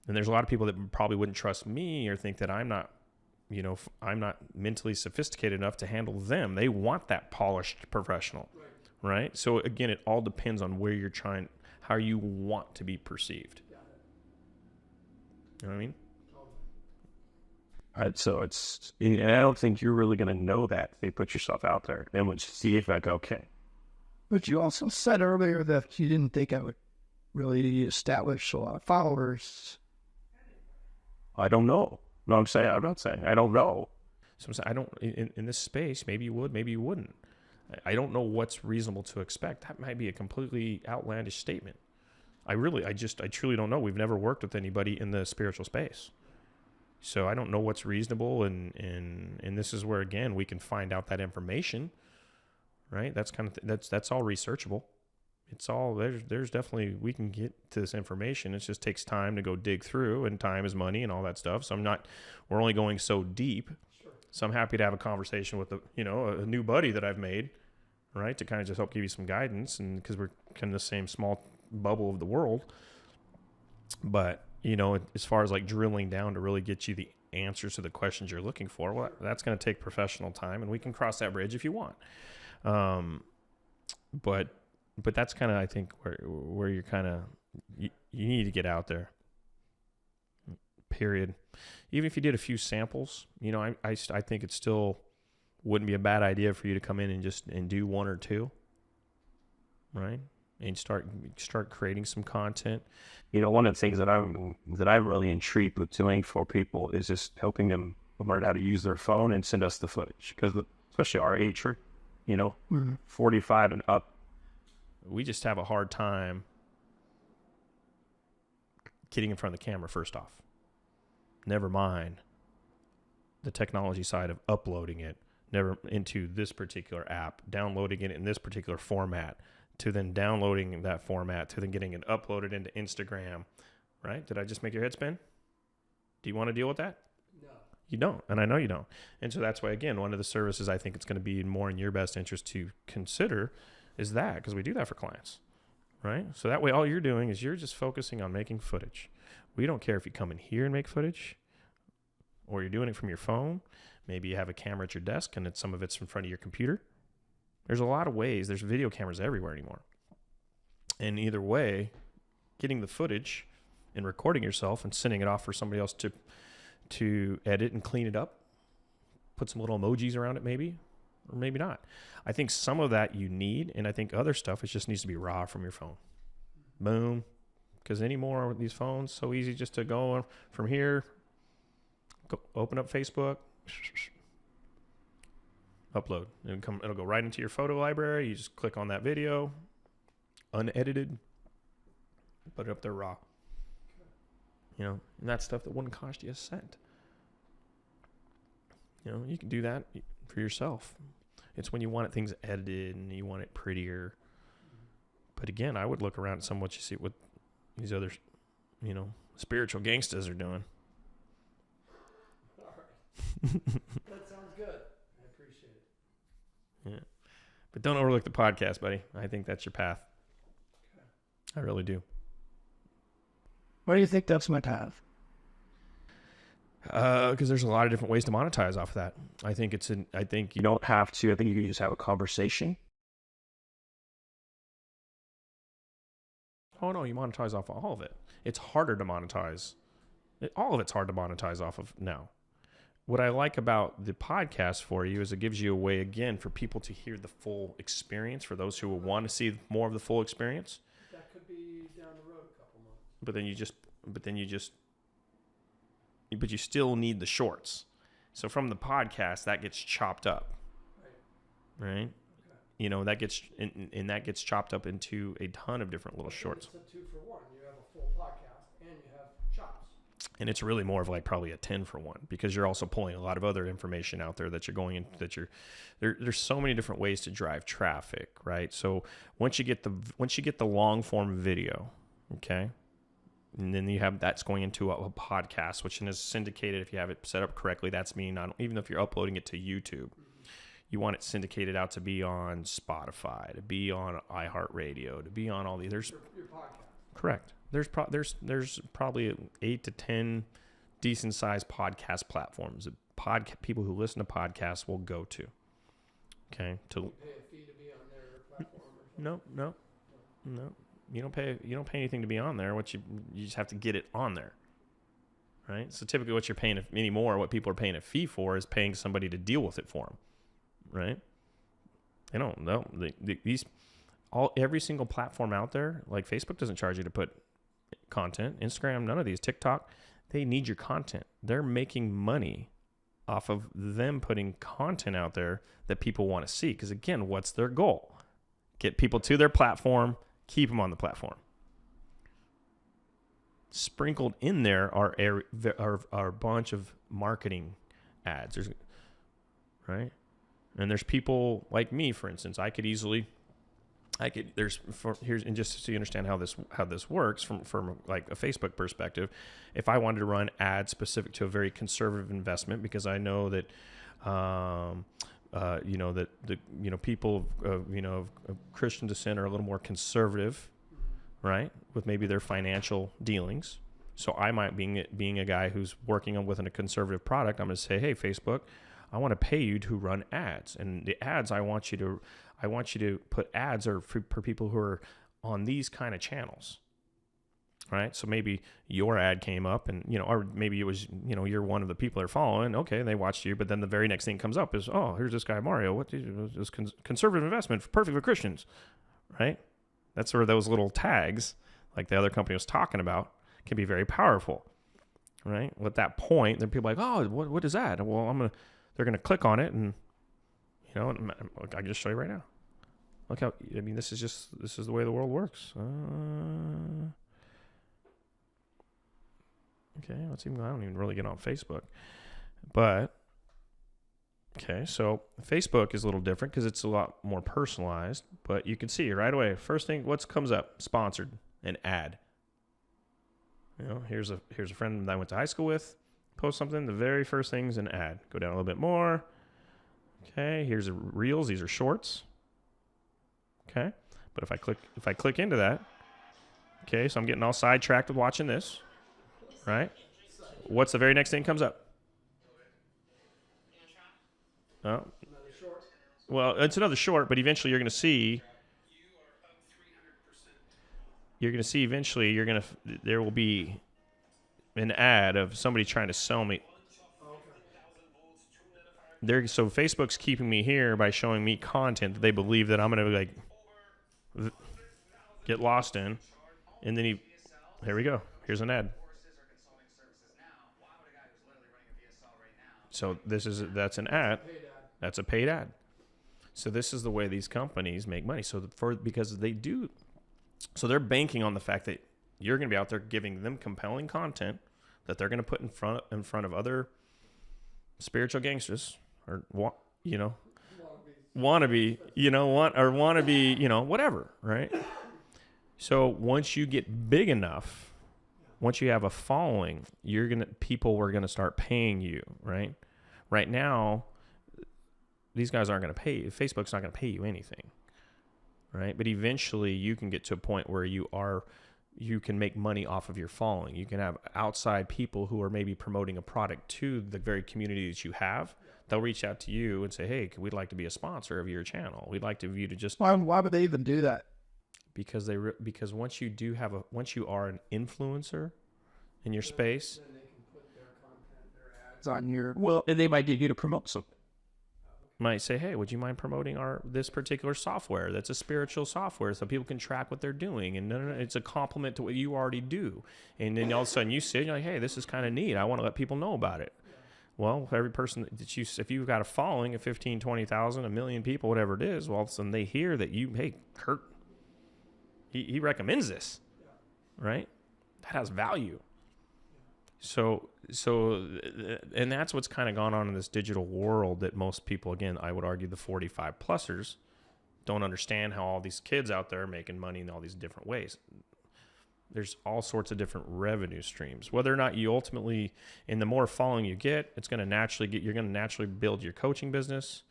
And there's a lot of people that probably wouldn't trust me or think that I'm not mentally sophisticated enough to handle them. They want that polished professional, right? So again, it all depends on how you want to be perceived. You know what I mean? So and I don't think you're really going to know that if you put yourself out there. Then we'll see if like, okay. But you also said earlier that you didn't think I would really establish a lot of followers. I don't know. No, I'm not saying. I don't know. So I'm saying, I don't, in this space, maybe you would, maybe you wouldn't. I don't know what's reasonable to expect. That might be a completely outlandish statement. I truly don't know. We've never worked with anybody in the spiritual space. So I don't know what's reasonable, and this is where, again, we can find out that information, right? That's kind of, that's all researchable. It's all, there's definitely, we can get to this information. It just takes time to go dig through, and time is money and all that stuff. So we're only going so deep. Sure. So I'm happy to have a conversation with a new buddy that I've made, right? To kind of just help give you some guidance, and because we're kind of the same small bubble of the world. But, as far as like drilling down to really get you the answers to the questions you're looking for, well, that's going to take professional time, and we can cross that bridge if you want. But that's kind of, I think, where you're kind of, you need to get out there, period. Even if you did a few samples, I think it still wouldn't be a bad idea for you to come in and do one or two, right? And start creating some content. One of the things that I'm really intrigued with doing for people is just helping them learn how to use their phone and send us the footage. Because especially our age, 45 and up. We just have a hard time getting in front of the camera, first off. Never mind the technology side of uploading it, never into this particular app, downloading it in this particular format, to then downloading that format, to then getting it uploaded into Instagram, right? Did I just make your head spin? Do you want to deal with that? No. You don't, and I know you don't. And so that's why, again, one of the services I think it's going to be more in your best interest to consider is that, because we do that for clients, right? So that way all you're doing is you're just focusing on making footage. We don't care if you come in here and make footage, or you're doing it from your phone. Maybe you have a camera at your desk and some of it's in front of your computer. There's a lot of ways. There's video cameras everywhere anymore. And either way, getting the footage and recording yourself and sending it off for somebody else to edit and clean it up, put some little emojis around it maybe, or maybe not. I think some of that you need, and I think other stuff, it just needs to be raw from your phone. Boom. Because anymore with these phones, so easy just to go from here, go open up Facebook, upload. It'll go right into your photo library. You just click on that video, unedited, put it up there raw. And that's stuff that wouldn't cost you a cent. You can do that for yourself. It's when you want things edited and you want it prettier. But again, I would look around at some of what you see what these other, spiritual gangsters are doing. All right. That sounds good. I appreciate it. Yeah. But don't overlook the podcast, buddy. I think that's your path. Okay. I really do. Why do you think that's my path? Because there's a lot of different ways to monetize off of that. I think you don't have to. I think you can just have a conversation. Oh no, you monetize off all of it. It's harder to monetize. All of it's hard to monetize off of now. What I like about the podcast for you is it gives you a way, again, for people to hear the full experience, for those who will want to see more of the full experience. That could be down the road a couple months. But you still need the shorts. So from the podcast, that gets chopped up. Right? Okay. That gets chopped up into a ton of different little shorts. It's a 2-for-1. You have a full podcast and you have chops. And it's really more of like probably a 10-for-1, because you're also pulling a lot of other information out there that you're going in, there's so many different ways to drive traffic, right? So once you get the long form video, okay, and then you have that's going into a podcast, which is syndicated if you have it set up correctly. That's even if you're uploading it to YouTube, you want it syndicated out to be on Spotify, to be on iHeartRadio, to be on all these. There's your podcast. Correct. There's probably 8 to 10 decent sized podcast platforms that people who listen to podcasts will go to. Okay. To you pay a fee to be on their platform or something? No. You don't pay anything to be on there. You just have to get it on there. right? So typically what you're paying anymore, what people are paying a fee for is paying somebody to deal with it for them, right? They don't know. Every single platform out there, like Facebook doesn't charge you to put content, Instagram, none of these, TikTok, they need your content. They're making money off of them putting content out there that people want to see. Because again, what's their goal? Get people to their platform, keep them on the platform. Sprinkled in there are a bunch of marketing ads, right? And there's people like me, for instance. Here's, and just so you understand how this works from like a Facebook perspective, if I wanted to run ads specific to a very conservative investment, because I know that people of Christian descent are a little more conservative, right, with maybe their financial dealings. So I might, being a guy who's working on within a conservative product, I'm going to say, hey, Facebook, I want to pay you to run ads, and the ads I want you to put ads are for people who are on these kind of channels, right? So maybe your ad came up, and or maybe it was you're one of the people they're following. Okay, they watched you, but then the very next thing comes up is, oh, here's this guy Mario. What is conservative investment, perfect for Christians, right? That's where those little tags, like the other company was talking about, can be very powerful, right? At that point, then people are like, oh, what is that? Well, they're gonna click on it, and I can just show you right now. Look how, this is the way the world works. Okay, I don't even really get on Facebook, but okay, so Facebook is a little different because it's a lot more personalized, but you can see right away, first thing, what comes up? Sponsored, an ad. Here's a friend that I went to high school with, post something, the very first thing's an ad. Go down a little bit more. Okay, here's reels, these are shorts. Okay, but if I click into that, okay, so I'm getting all sidetracked with watching this, right? What's the very next thing comes up? Oh, well, it's another short, but eventually you're going to see eventually there will be an ad of somebody trying to sell me. So Facebook's keeping me here by showing me content that they believe that I'm going to get lost in, and then here we go. Here's an ad. So that's an ad. That's a paid ad. So this is the way these companies make money. So they're banking on the fact that you're going to be out there giving them compelling content that they're going to put in front of other spiritual gangsters, or whatever, right? So once you get big enough, once you have a following, people are going to start paying you, right? Right now, these guys aren't going to pay you. Facebook's not going to pay you anything, right? But eventually you can get to a point where you can make money off of your following. You can have outside people who are maybe promoting a product to the very community that you have. They'll reach out to you and say, hey, we'd like to be a sponsor of your channel. We'd like you to just... Why would they even do that? Because once you are an influencer in your space... Then they can put their content, their ads on your... Well, and they might get you to promote something. Might say, hey, would you mind promoting this particular software? That's a spiritual software, so people can track what they're doing. And no, it's a compliment to what you already do. And then all of a sudden you see it, you're like, hey, this is kind of neat. I want to let people know about it. Well, every person if you've got a following of 15, 20,000, a million people, whatever it is, well, all of a sudden they hear that hey, Kurt, he recommends this, right? That has value. So, and that's what's kind of gone on in this digital world that most people, again, I would argue the 45-plussers don't understand how all these kids out there are making money in all these different ways. There's all sorts of different revenue streams. Whether or not you ultimately, and the more following you get, you're going to naturally build your coaching business.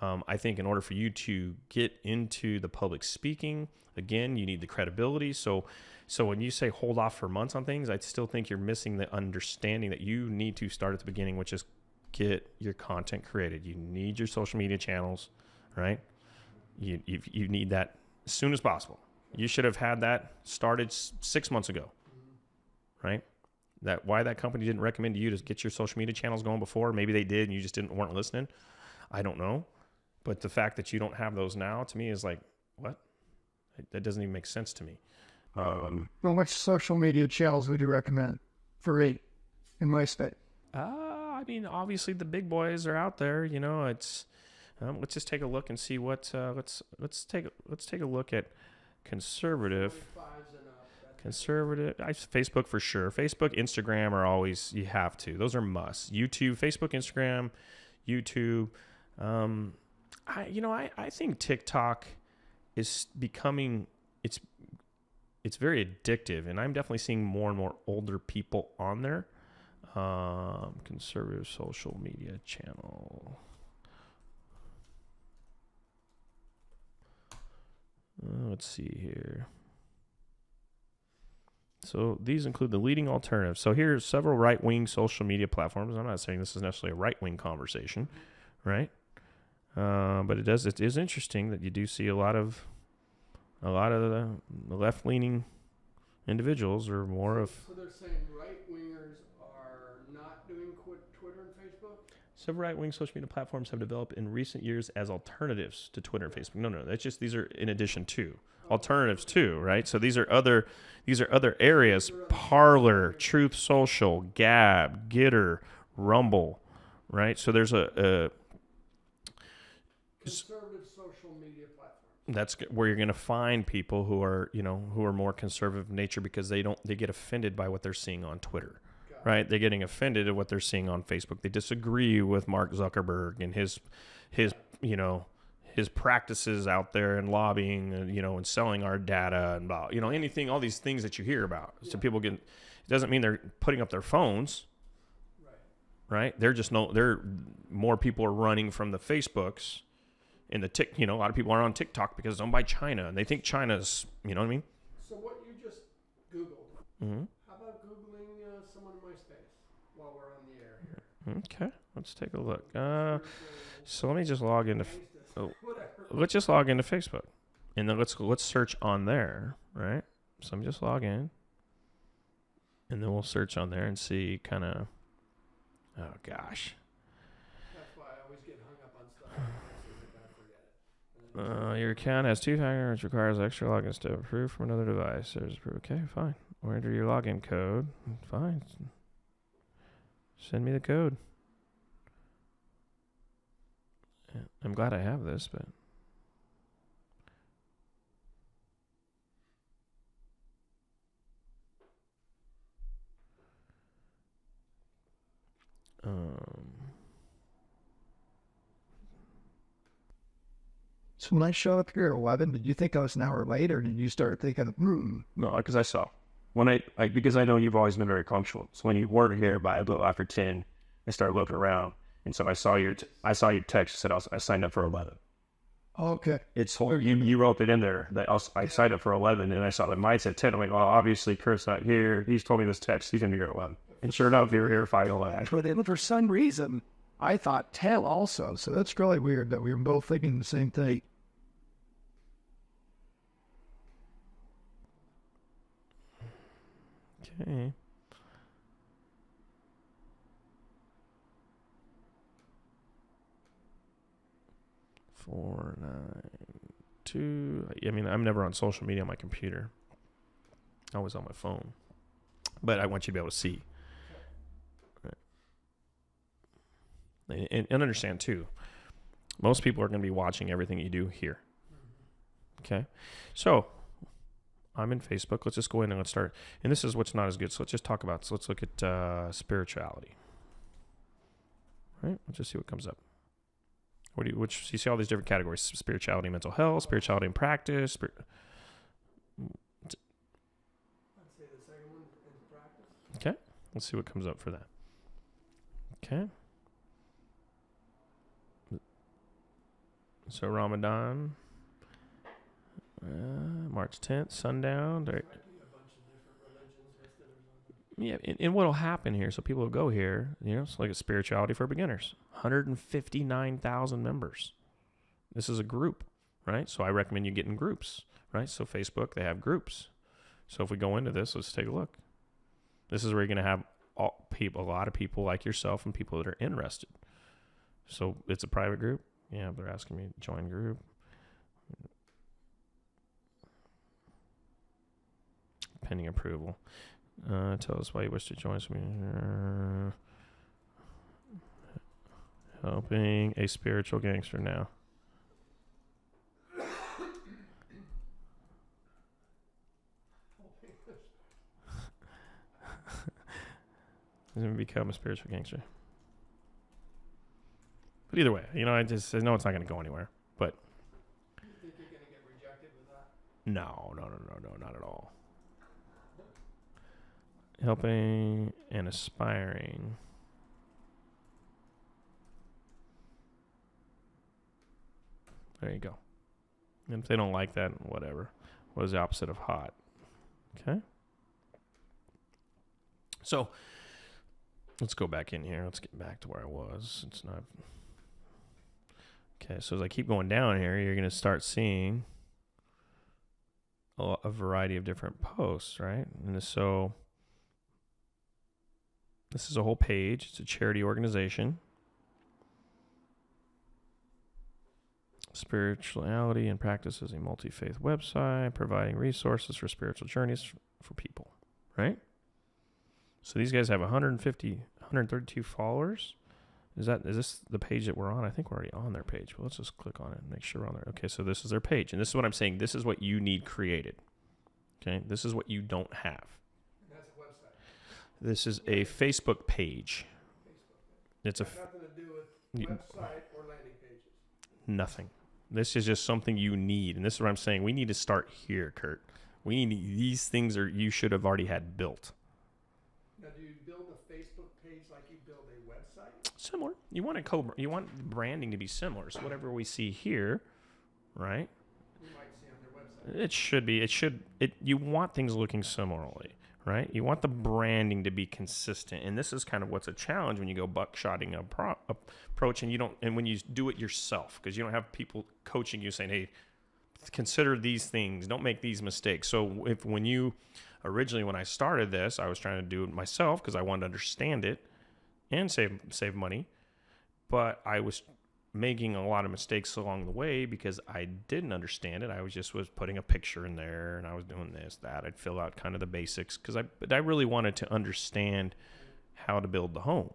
I think in order for you to get into the public speaking, again, you need the credibility. So when you say hold off for months on things, I still think you're missing the understanding that you need to start at the beginning, which is get your content created. You need your social media channels, right? You need that as soon as possible. You should have had that started 6 months ago, right? why that company didn't recommend to you to get your social media channels going before. Maybe they did and you just weren't listening. I don't know. But the fact that you don't have those now, to me, is like, what? That doesn't even make sense to me. Well, which social media channels would you recommend for me in my state? I mean, obviously the big boys are out there. You know, it's let's just take a look and see what let's take a look at conservative. Facebook for sure. Facebook, Instagram are always, you have to. Those are musts. YouTube, Facebook, Instagram, YouTube. I think TikTok is becoming, it's very addictive, and I'm definitely seeing more and more older people on there. Conservative social media channel. Let's see here. So these include the leading alternatives. So here's several right-wing social media platforms. I'm not saying this is necessarily a right-wing conversation, right? But it is interesting that you do see a lot of the left-leaning individuals are more of. So they're saying right-wingers are not doing Twitter and Facebook? Several right-wing social media platforms have developed in recent years as alternatives to Twitter and Facebook. No, that's just, these are in addition to. Alternatives too, right? So these are other areas: Parler, Truth Social, Gab, Gitter, Rumble, right? So there's a conservative social media platforms. That's where you're going to find people who are more conservative in nature, because they get offended by what they're seeing on Twitter, right? They're getting offended at what they're seeing on Facebook. They disagree with Mark Zuckerberg and his practices out there and lobbying, and selling our data and blah, anything, all these things that you hear about. Yeah. So people it doesn't mean they're putting up their phones, right? They're just more people are running from the Facebooks and a lot of people are on TikTok because it's owned by China and they think China's, you know what I mean? So what you just Googled, how about Googling someone in my space while we're on the air here? Okay, let's take a look. So let me just log into. Let's just log into Facebook, and then let's search on there, right? So I'm just log in, and then we'll search on there and see kind of. Oh gosh. That's why I always get hung up on stuff. I forget it. Your account has two-factor, which requires extra login step. Approved from another device. There's proof. Okay, fine. Or enter your login code. Fine. Send me the code. I'm glad I have this, but. So when I showed up here at 11, did you think I was an hour late, or did you start thinking, No, because I saw. Because I know you've always been very punctual. So when you weren't here by a little after 10, I started looking around. And so I saw your text said I signed up for 11. Okay. You wrote it in there that I signed up for 11, and I saw that mine said 10. I'm like, well, obviously Kurt's not here. He's told me this text. He's going to be here at 11. And sure enough, you were here at 5:11. But for some reason, I thought 10 also. So that's really weird that we were both thinking the same thing. Okay. I mean, I'm never on social media on my computer. I'm always on my phone. But I want you to be able to see. Right. And understand, too, most people are going to be watching everything you do here. Okay? So, I'm in Facebook. Let's just go in and let's start. And this is what's not as good. So, let's just talk about. So, let's look at spirituality. Right? Let's just see what comes up. You see all these different categories: spirituality, mental health, spirituality and practice. I'd say the second one is practice. Okay, let's see what comes up for that. Okay. So Ramadan, March 10th, sundown. There might be a bunch of different religions listed or something. Yeah, and what'll happen here? So people will go here. It's like a spirituality for beginners. 159,000 members. This is a group, right? So I recommend you get in groups, right? So Facebook, they have groups. So if we go into this, let's take a look. This is where you're going to have a lot of people like yourself and people that are interested. So it's a private group. Yeah, they're asking me to join group. Pending approval. Tell us why you wish to join us. Helping a spiritual gangster now. He's going to become a spiritual gangster. But either way, I know it's not going to go anywhere. But You think you're going to get rejected with that? no, not at all. Helping and aspiring. There you go. And if they don't like that, whatever. What is the opposite of hot? Okay. So let's go back in here. Let's get back to where I was. It's not. Okay. So as I keep going down here, you're going to start seeing a variety of different posts, right? And so this is a whole page. It's a charity organization. Spirituality and Practice is a multi-faith website providing resources for spiritual journeys for people, right? So these guys have 132 followers. Is this the page that we're on? I think we're already on their page. Well, let's just click on it and make sure we're on there. Okay, so this is their page. And this is what I'm saying. This is what you need created. Okay, this is what you don't have. And that's a website. This is a Facebook page. It's Nothing to do with website or landing pages. Nothing. This is just something you need. And this is what I'm saying. We need to start here, Kurt. These things you should have already had built. Now, do you build a Facebook page like you build a website? Similar. You want branding to be similar. So whatever we see here, right? You might see on their website. It should be. You want things looking similarly, right? You want the branding to be consistent. And this is kind of what's a challenge when you go buckshotting approach and when you do it yourself, because you don't have people coaching you saying, hey, consider these things, don't make these mistakes. So when I started this, I was trying to do it myself because I wanted to understand it and save money, but I was making a lot of mistakes along the way because I didn't understand it. I was putting a picture in there and I was doing this, that. I'd fill out kind of the basics but I really wanted to understand how to build the home.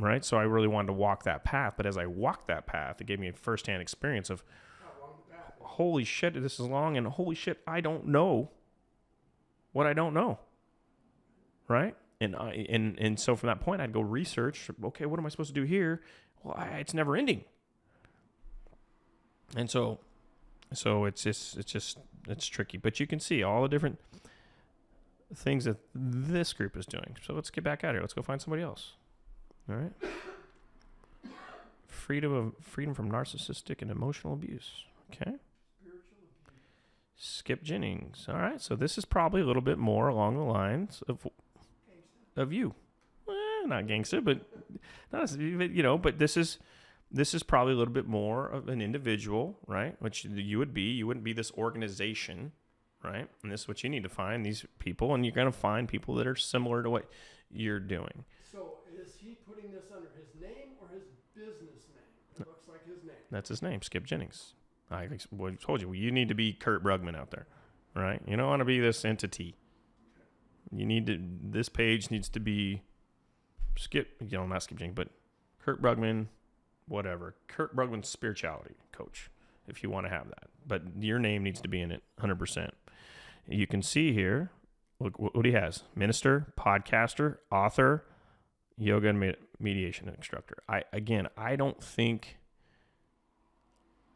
Right? So I really wanted to walk that path. But as I walked that path, it gave me a firsthand experience of, holy shit, this is long, and holy shit, I don't know what I don't know. Right? And so from that point, I'd go research, okay, what am I supposed to do here? Well, it's never ending. And so it's tricky. But you can see all the different things that this group is doing. So let's get back out here. Let's go find somebody else. All right. Freedom from narcissistic and emotional abuse. Okay. Skip Jennings. All right. So this is probably a little bit more along the lines of you. Not gangster, but but this is probably a little bit more of an individual, right? Which you would be. You wouldn't be this organization, right? And this is what you need to find, these people, and you're going to find people that are similar to what you're doing. So is he putting this under his name or his business name? It looks like his name. That's his name, Skip Jennings. I told you need to be Kurt Brugman out there, right? You don't want to be this entity. This page needs to be not Skip Jennings, but Kurt Brugman, whatever. Kurt Brugman spirituality coach, if you want to have that. But your name needs to be in it 100%. You can see here, look what he has. Minister, podcaster, author, yoga and mediation instructor. I don't think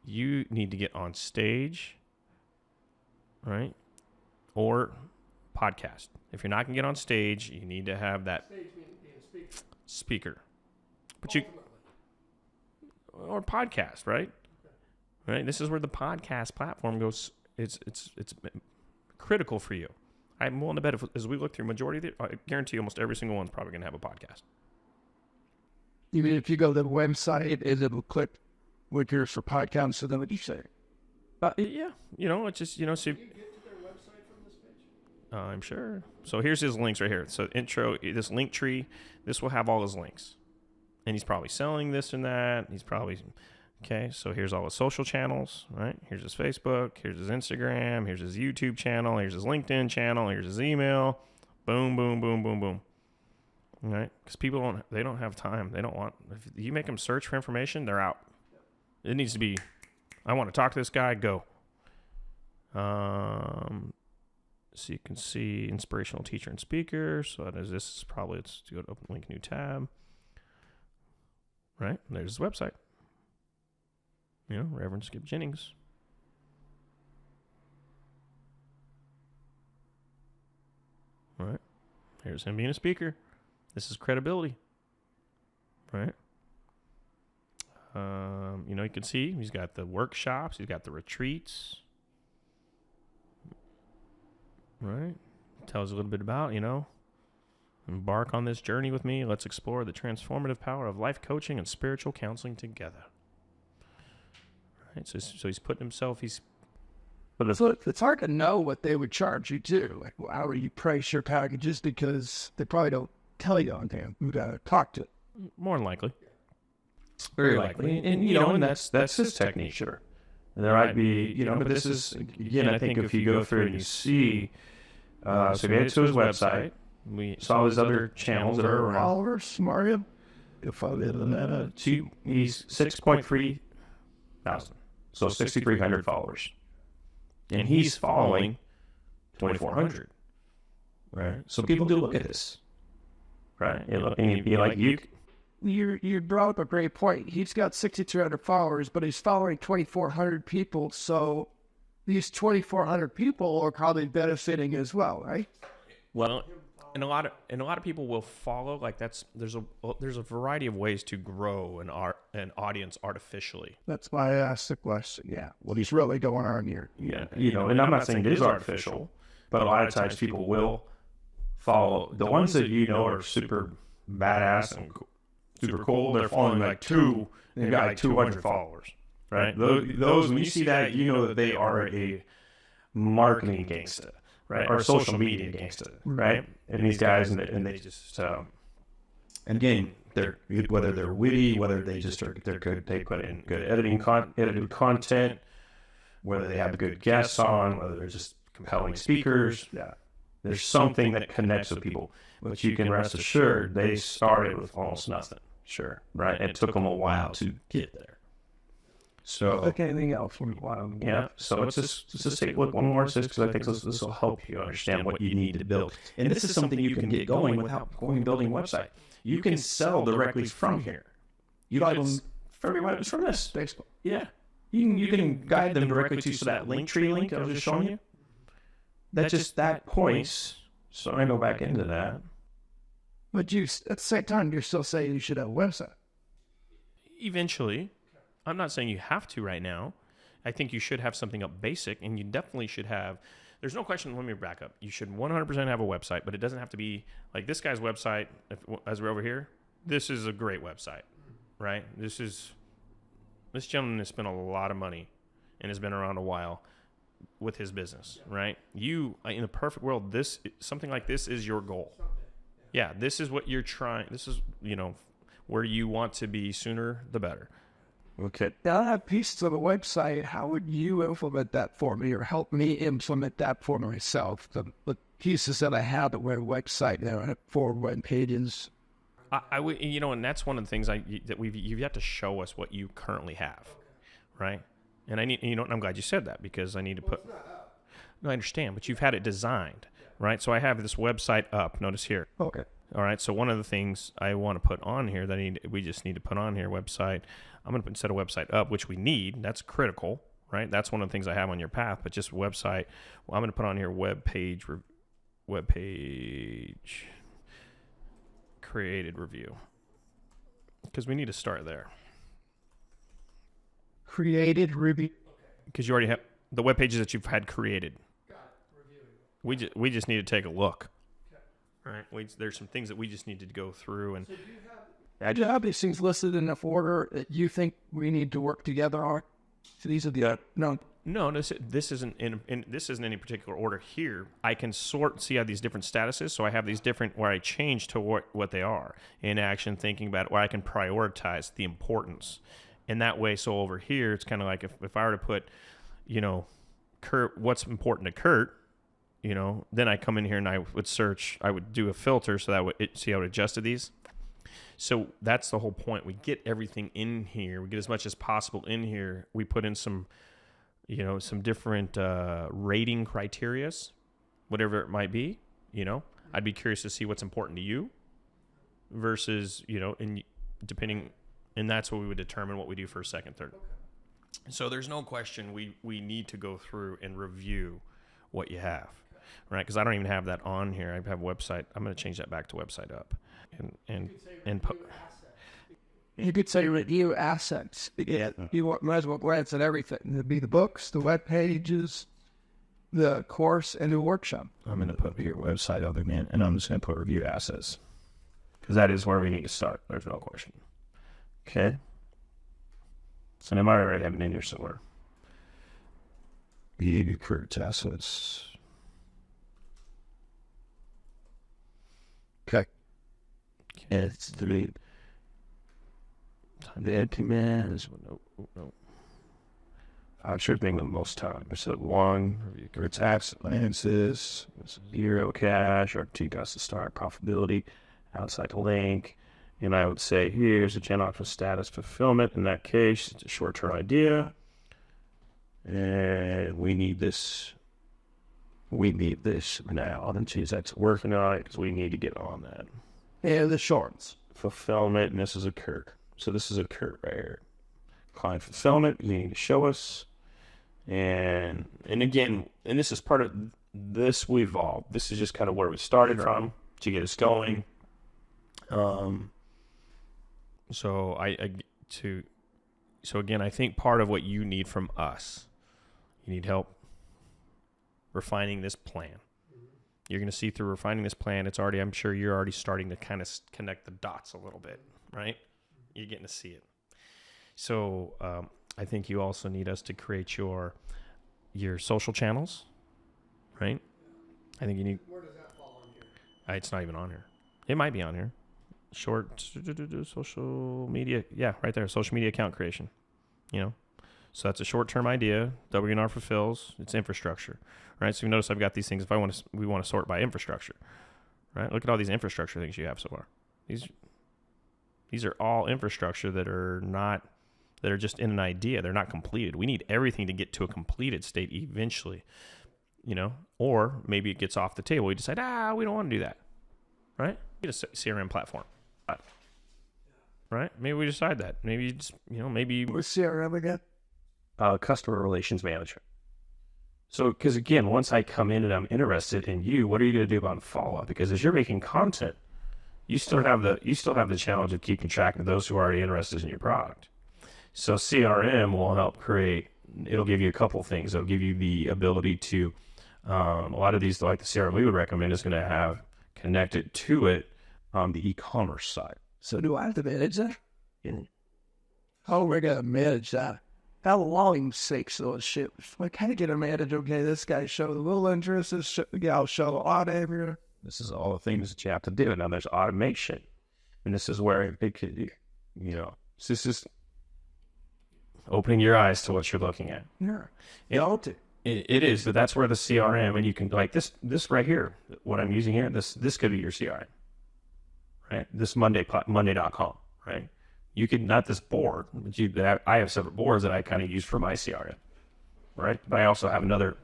you need to get on stage, right? Or podcast. If you're not going to get on stage, you need to have that Stage being a speaker. But Ultimately. or podcast, right? Okay. Right? This is where the podcast platform goes. It's critical for you. I'm willing to bet as we look through majority of I guarantee almost every single one's probably going to have a podcast. Even if you go to the website, it'll click Wickers for podcasts, so then what you say? Yeah. It's just, so... Can you get to their website from this page? I'm sure. So here's his links right here. So intro, this link tree, this will have all his links. And he's probably selling this and that. He's probably, okay, so here's all his social channels, right? Here's his Facebook, here's his Instagram, here's his YouTube channel, here's his LinkedIn channel, here's his email. Boom, boom, boom, boom, boom. All right? Because people don't have time. They don't want, if you make them search for information, they're out. It needs to be, I want to talk to this guy, go. So you can see inspirational teacher and speaker. So that is, this is probably, let's go to open link, new tab. Right? There's his website. You know, Reverend Skip Jennings. All right. Here's him being a speaker. This is credibility. Right? You know, you can see he's got the workshops. He's got the retreats. Right? Tells a little bit about, you know, embark on this journey with me. Let's explore the transformative power of life coaching and spiritual counseling together. Right? So he's putting himself, But it's hard to know what they would charge you too. Like, how do you price your packages? Because they probably don't tell you on there. You gotta talk to it. More than likely. Very likely. And you know, and that's his technique, sure. And there might be, you know, but this is, again, I think if you go through and you see, so we headed to his website, we saw his other channels that are around. Followers, Mario? If I did that, he's 6.3 thousand. So 6,300 followers. And he's following 2,400. Right? So people do look at this. Right? And you'd be like, You brought up a great point. He's got 6,200 followers, but he's following 2,400 people. So these 2,400 people are probably benefiting as well, right? Well, and a lot of people will follow. Like there's a variety of ways to grow an audience artificially. That's why I asked the question. Yeah, what he's really going on here. Yeah, you know, and I'm not saying it is artificial, but a lot of times people will follow the ones that you know are super badass and super cool. They're following like they've got like 200 followers, right? Those when you see that, you know that they are a marketing gangsta, right, or a social media gangsta, right? And these guys, and they just, and again, they're whether they're witty, whether they just they're good, they put in good edited content, whether they have good guests on, whether they're just compelling speakers. Yeah, there's something that connects with people, but you can rest assured they started with almost nothing. Sure, right? It took them a while to get there. So, okay, anything else? Yeah. So let's just take a look one more, because I think this will help you understand what you need to build. And this is something you can get going without going and building a website. You can sell directly from here. You can from this. Facebook. Yeah. You can guide them directly to that link tree link I was just showing you. That points. So I go back into that. But at the same time, you're still saying you should have a website. Eventually. I'm not saying you have to right now. I think you should have something up basic, and you definitely should have. There's no question. Let me back up. You should 100% have a website, but it doesn't have to be like this guy's website. As we're over here, this is a great website, right? This gentleman has spent a lot of money and has been around a while with his business, right? You, in a perfect world, something like this is your goal. Yeah, this is what you're trying. This is, where you want to be sooner the better. Okay. Now I have pieces of a website. How would you implement that for me, or help me implement that for myself? The pieces that I have at my website now, I have 4 web pages. I would, and that's one of the things you've got to show us what you currently have, right? And I need, I'm glad you said that, because I need to put. No, I understand, but you've had it designed, right? So I have this website up. Notice here. Okay. All right. So one of the things I want to put on here we just need to put on here website. I'm going to set a website up, which we need. That's critical, right? That's one of the things I have on your path. But just website. Well, I'm going to put on here web page created review, because we need to start there. Created review. Because you already have the web pages that you've had created. We just need to take a look. Right. There's some things that we just need to go through. And so do you have these things listed in enough order that you think we need to work together on? So these are the No, this isn't this isn't any particular order here. I can sort, see I have these different statuses, so I have these different where I change to what they are in action, thinking about it, where I can prioritize the importance. And that way, so over here, it's kind of like if I were to put, Kurt, what's important to Kurt, then I come in here and I would search, I would do a filter so that see how it adjusted these. So that's the whole point. We get everything in here. We get as much as possible in here. We put in some different rating criterias, whatever it might be. I'd be curious to see what's important to you versus, and that's what we would determine what we do for a second, third. So there's no question we need to go through and review what you have, right? Because I don't even have that on here. I have website. I'm going to change that back to website up. You could say review assets. Yeah. You might as well glance at everything. It'd be the books, the web pages, the course, and the workshop. I'm going to put your website up again, and I'm just going to put review assets because that is where we need to start. There's no question. Okay. So I might already have it in here somewhere. Behavior career assets. Okay. It's the time to add commands. No. I'm sure being the most time. So one, review career tax allowances, 0 cash, or T cost to start, profitability, outside link. And I would say, here's a gen option status fulfillment. In that case, it's a short-term idea. And we need this. We need this now. And geez, that's working on it because we need to get on that. Yeah, the shorts. Fulfillment, and this is a Kurt. So this is a Kurt right here. Client fulfillment, you need to show us. And again, and this is part of this we evolved. This is just kind of where we started from to get us going. So again, I think part of what you need from us, you need help refining this plan. You're going to see through refining this plan. I'm sure you're already starting to kind of connect the dots a little bit, right? You're getting to see it. So I think you also need us to create your social channels, right? I think you need. Where does that fall on here? It's not even on here. It might be on here. Short social media. Yeah, right there. Social media account creation. So that's a short-term idea. WNR fulfills. It's infrastructure, right? So you notice I've got these things. We want to sort by infrastructure, right? Look at all these infrastructure things you have so far. These are all infrastructure that are just in an idea. They're not completed. We need everything to get to a completed state eventually, or maybe it gets off the table. We decide, we don't want to do that, right? Get a CRM platform, right? Maybe we decide that. Maybe just, maybe. What's CRM again? Customer relations manager. So, because again, once I come in and I'm interested in you, what are you going to do about follow-up? Because as you're making content, you still have the challenge of keeping track of those who are already interested in your product. So CRM will help create. It'll give you a couple things. It'll give you the ability to a lot of these, like the CRM we would recommend, is going to have connected to it on the e-commerce side. So do I have to manage that? Yeah. How are we going to manage that? How long takes those ships? Like, how do you get a manage? Okay, this guy showed a little interest. This gal showed a lot of here. This is all the things that you have to do. Now there's automation, and this is where it could, this is opening your eyes to what you're looking at. Yeah, it is, but that's where the CRM, and you can like this right here. What I'm using here, this could be your CRM, right? This Monday.com, right? You could, not this board, but I have separate boards that I kind of use for my CRM, right? But I also have another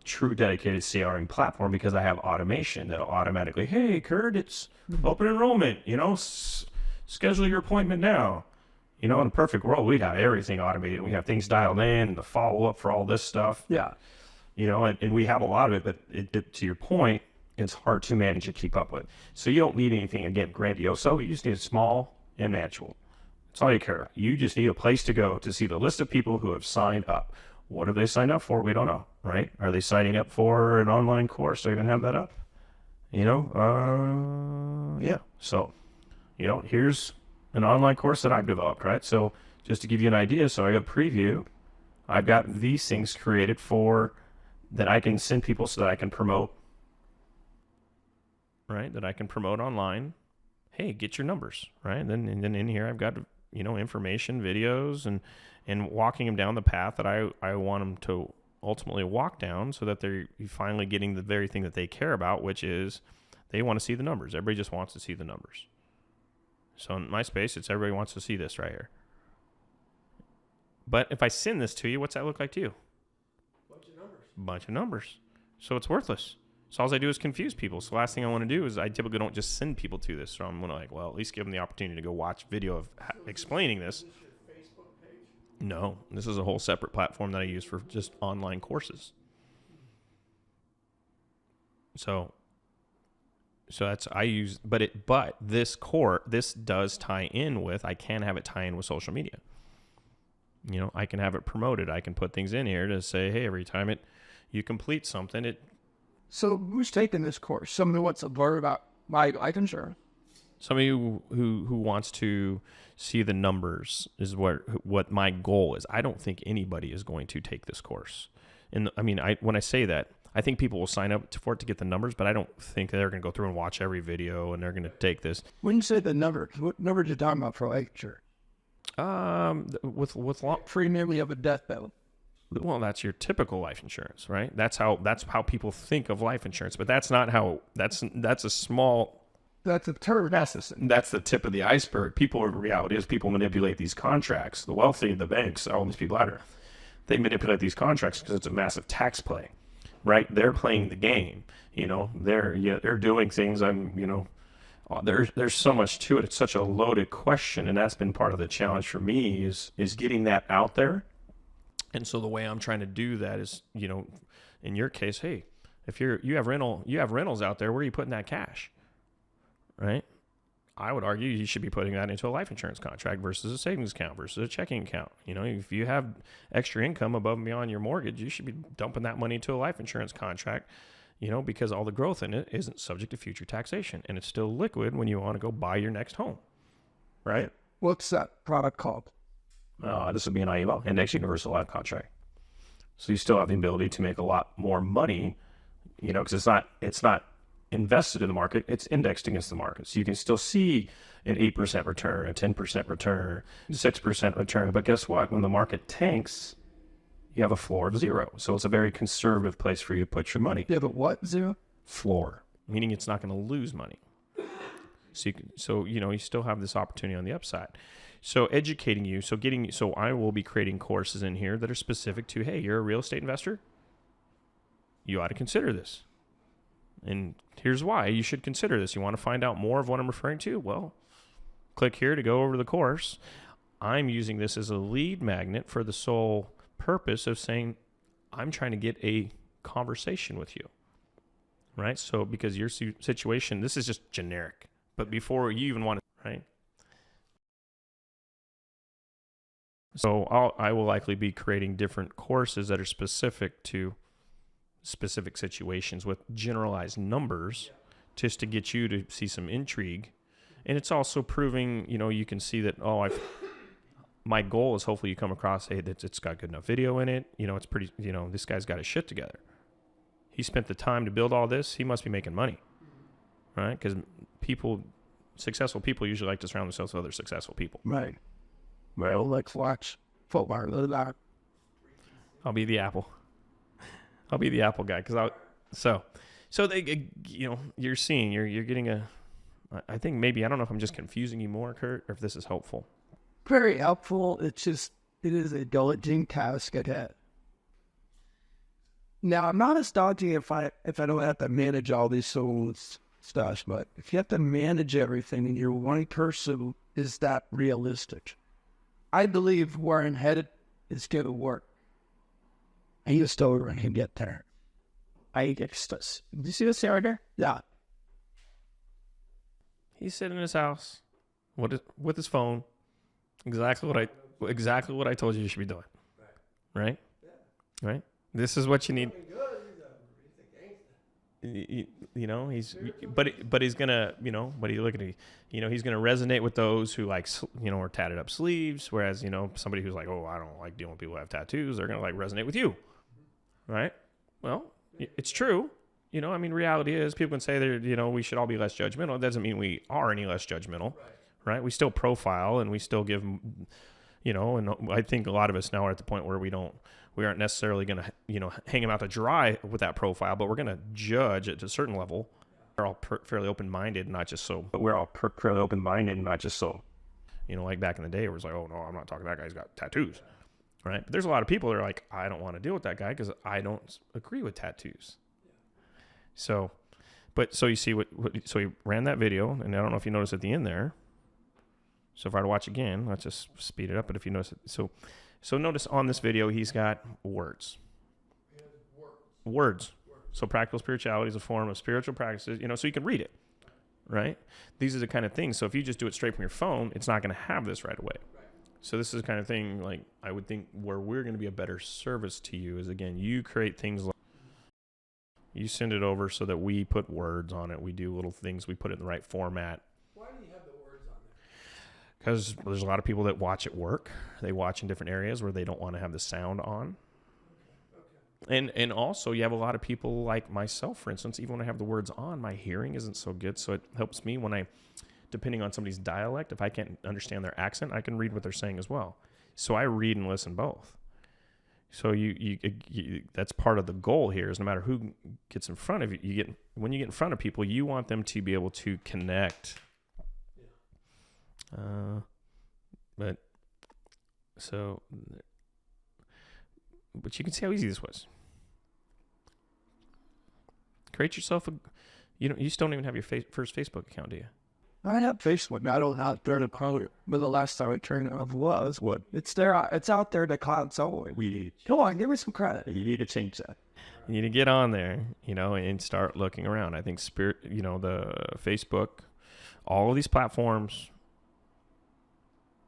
true dedicated CRM platform because I have automation that'll automatically, hey, Kurt, it's open enrollment, schedule your appointment now. In a perfect world, we'd have everything automated. We have things dialed in, the follow-up for all this stuff. Yeah. And we have a lot of it, but to your point, it's hard to manage and keep up with. So you don't need anything, again, grandiose. So you just need small and manageable. That's all you care. You just need a place to go to see the list of people who have signed up. What have they signed up for? We don't know, right? Are they signing up for an online course? Are you going to have that up? Yeah. So, here's an online course that I've developed, right? So just to give you an idea, so I got a preview I've got these things created for that I can send people so that I can promote. Right? That I can promote online. Hey, get your numbers, right? And then in here I've got, information, videos, and walking them down the path that I want them to ultimately walk down, so that they're finally getting the very thing that they care about, which is they want to see the numbers. Everybody just wants to see the numbers. So in my space, it's everybody wants to see this right here. But if I send this to you, what's that look like to you? Bunch of numbers. So it's worthless. So all I do is confuse people. So the last thing I want to do is I typically don't just send people to this. So I'm going to at least give them the opportunity to go watch video of explaining this. No, this is a whole separate platform that I use for just online courses. So that's I use, but this does tie in with, I can have it tie in with social media. I can have it promoted. I can put things in here to say, hey, every time you complete something, So who's taking this course? Somebody who wants to learn about my life insurance? Somebody who wants to see the numbers is what my goal is. I don't think anybody is going to take this course. And when I say that, I think people will sign up for it to get the numbers, but I don't think they're going to go through and watch every video and they're going to take this. When you say the number, what number are you talking about for life insurance? With Premium, you have a death benefit. Well, that's your typical life insurance, right? That's how people think of life insurance, but that's not how. That's a small. That's a term. That's the tip of the iceberg. Reality is people manipulate these contracts. The wealthy, the banks, all these people out there, they manipulate these contracts because it's a massive tax play, right? They're playing the game. They're doing things. There's so much to it. It's such a loaded question, and that's been part of the challenge for me is getting that out there. And so the way I'm trying to do that is, in your case, hey, if you have rentals out there, where are you putting that cash? Right? I would argue you should be putting that into a life insurance contract versus a savings account versus a checking account. If you have extra income above and beyond your mortgage, you should be dumping that money into a life insurance contract, because all the growth in it isn't subject to future taxation and it's still liquid when you want to go buy your next home. Right? What's that product called? This would be an IUL, Index Universal Life Contract. So you still have the ability to make a lot more money, because it's not invested in the market, it's indexed against the market. So you can still see an 8% return, a 10% return, 6% return. But guess what? When the market tanks, you have a floor of 0. So it's a very conservative place for you to put your money. You have a what, 0? Floor, meaning it's not going to lose money. So you still have this opportunity on the upside. So educating you, so I will be creating courses in here that are specific to, hey, you're a real estate investor. You ought to consider this. And here's why you should consider this. You want to find out more of what I'm referring to? Well, click here to go over the course. I'm using this as a lead magnet for the sole purpose of saying, I'm trying to get a conversation with you. Right? So because your situation, this is just generic. But before you even want to, right? So I will likely be creating different courses that are specific to specific situations with generalized numbers, just to get you to see some intrigue. And it's also proving, you can see that, my goal is hopefully you come across, hey, that it's got good enough video in it. It's pretty, this guy's got his shit together. He spent the time to build all this. He must be making money, right? Because successful people usually like to surround themselves with other successful people. Right. Well, let's watch football. I'll be the Apple. I'll be the Apple guy so they, you're seeing, you're getting I think maybe, I don't know if I'm just confusing you more, Kurt, or if this is helpful. Very helpful. It is a daunting task ahead. Now, I'm not as daunting if I don't have to manage all these souls stuff, but if you have to manage everything and you're one person, is that realistic? I believe where I'm headed is going to work. And you still can get there. Do you see this right there? Yeah. He's sitting in his house with his phone. Exactly what I told you should be doing. Right? Right? This is what you need. but he's gonna, but you look at it, he's gonna resonate with those who like, are tatted up sleeves. Whereas, somebody who's like, oh, I don't like dealing with people who have tattoos, they're gonna like resonate with you, right? Well, it's true. Reality is people can say that, we should all be less judgmental. It doesn't mean we are any less judgmental, right? We still profile and we still give, and I think a lot of us now are at the point where we aren't necessarily going to, hang them out to dry with that profile, but we're going to judge at a certain level. We're all fairly open-minded, not just so. But we're all fairly open-minded, not just so. Like back in the day, it was like, oh, no, I'm not talking to that guy. He's got tattoos, right? But there's a lot of people that are like, I don't want to deal with that guy because I don't agree with tattoos. So you see so he ran that video, and I don't know if you noticed at the end there. So if I were to watch again, let's just speed it up. But if you notice it, so notice on this video, he's got words. Words. So practical spirituality is a form of spiritual practices, so you can read it, right? These are the kind of things. So if you just do it straight from your phone, it's not going to have this right away. So this is the kind of thing, like, I would think where we're going to be a better service to you is, again, you create things like, you send it over so that we put words on it. We do little things. We put it in the right format. Why do you have the words on there? Because there's a lot of people that watch at work. They watch in different areas where they don't want to have the sound on. Okay. And also, you have a lot of people like myself, for instance, even when I have the words on, my hearing isn't so good. So it helps me when depending on somebody's dialect, if I can't understand their accent, I can read what they're saying as well. So I read and listen both. So you that's part of the goal here is no matter who gets in front of you, when you get in front of people, you want them to be able to connect. But you can see how easy this was. Create yourself you still don't even have your first Facebook account, do you? I have Facebook. I don't have there to call it. But the last time I turned it off was what? It's there. It's out there to console. Come on, give me some credit. You need to change that. You need to get on there, and start looking around. I think the Facebook, all of these platforms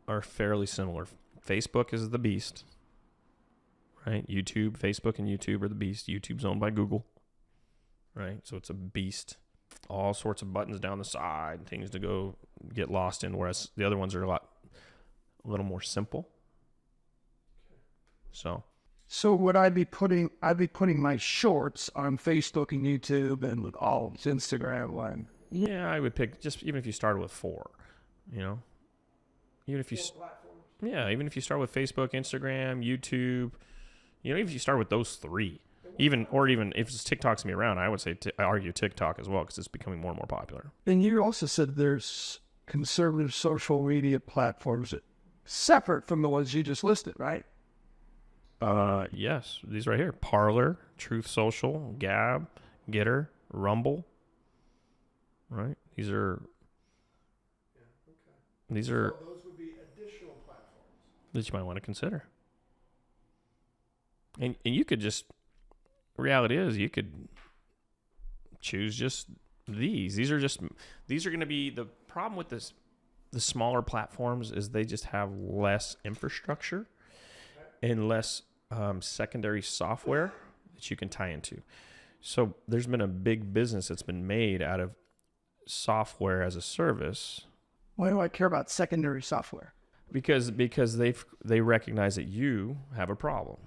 are fairly similar. Facebook is the beast, right? Facebook and YouTube are the beast. YouTube's owned by Google, right? So it's a beast. All sorts of buttons down the side, things to go get lost in, whereas the other ones are a little more simple. So would I be putting my shorts on Facebook and YouTube and all Instagram one? Yeah, I would pick even if you started with 4, even if you even if you start with Facebook, Instagram, YouTube, even if you start with those 3. Even if TikTok's me around, I would say I argue TikTok as well because it's becoming more and more popular. And you also said there's conservative social media platforms separate from the ones you just listed, right? Yes, these right here: Parler, Truth Social, Gab, Getter, Rumble. Right? These are. So those would be additional platforms that you might want to consider. And you could just. Reality is you could choose just these. These are going to be the problem with this. The smaller platforms is they just have less infrastructure and less secondary software that you can tie into. So there's been a big business that's been made out of software as a service. Why do I care about secondary software? Because they recognize that you have a problem,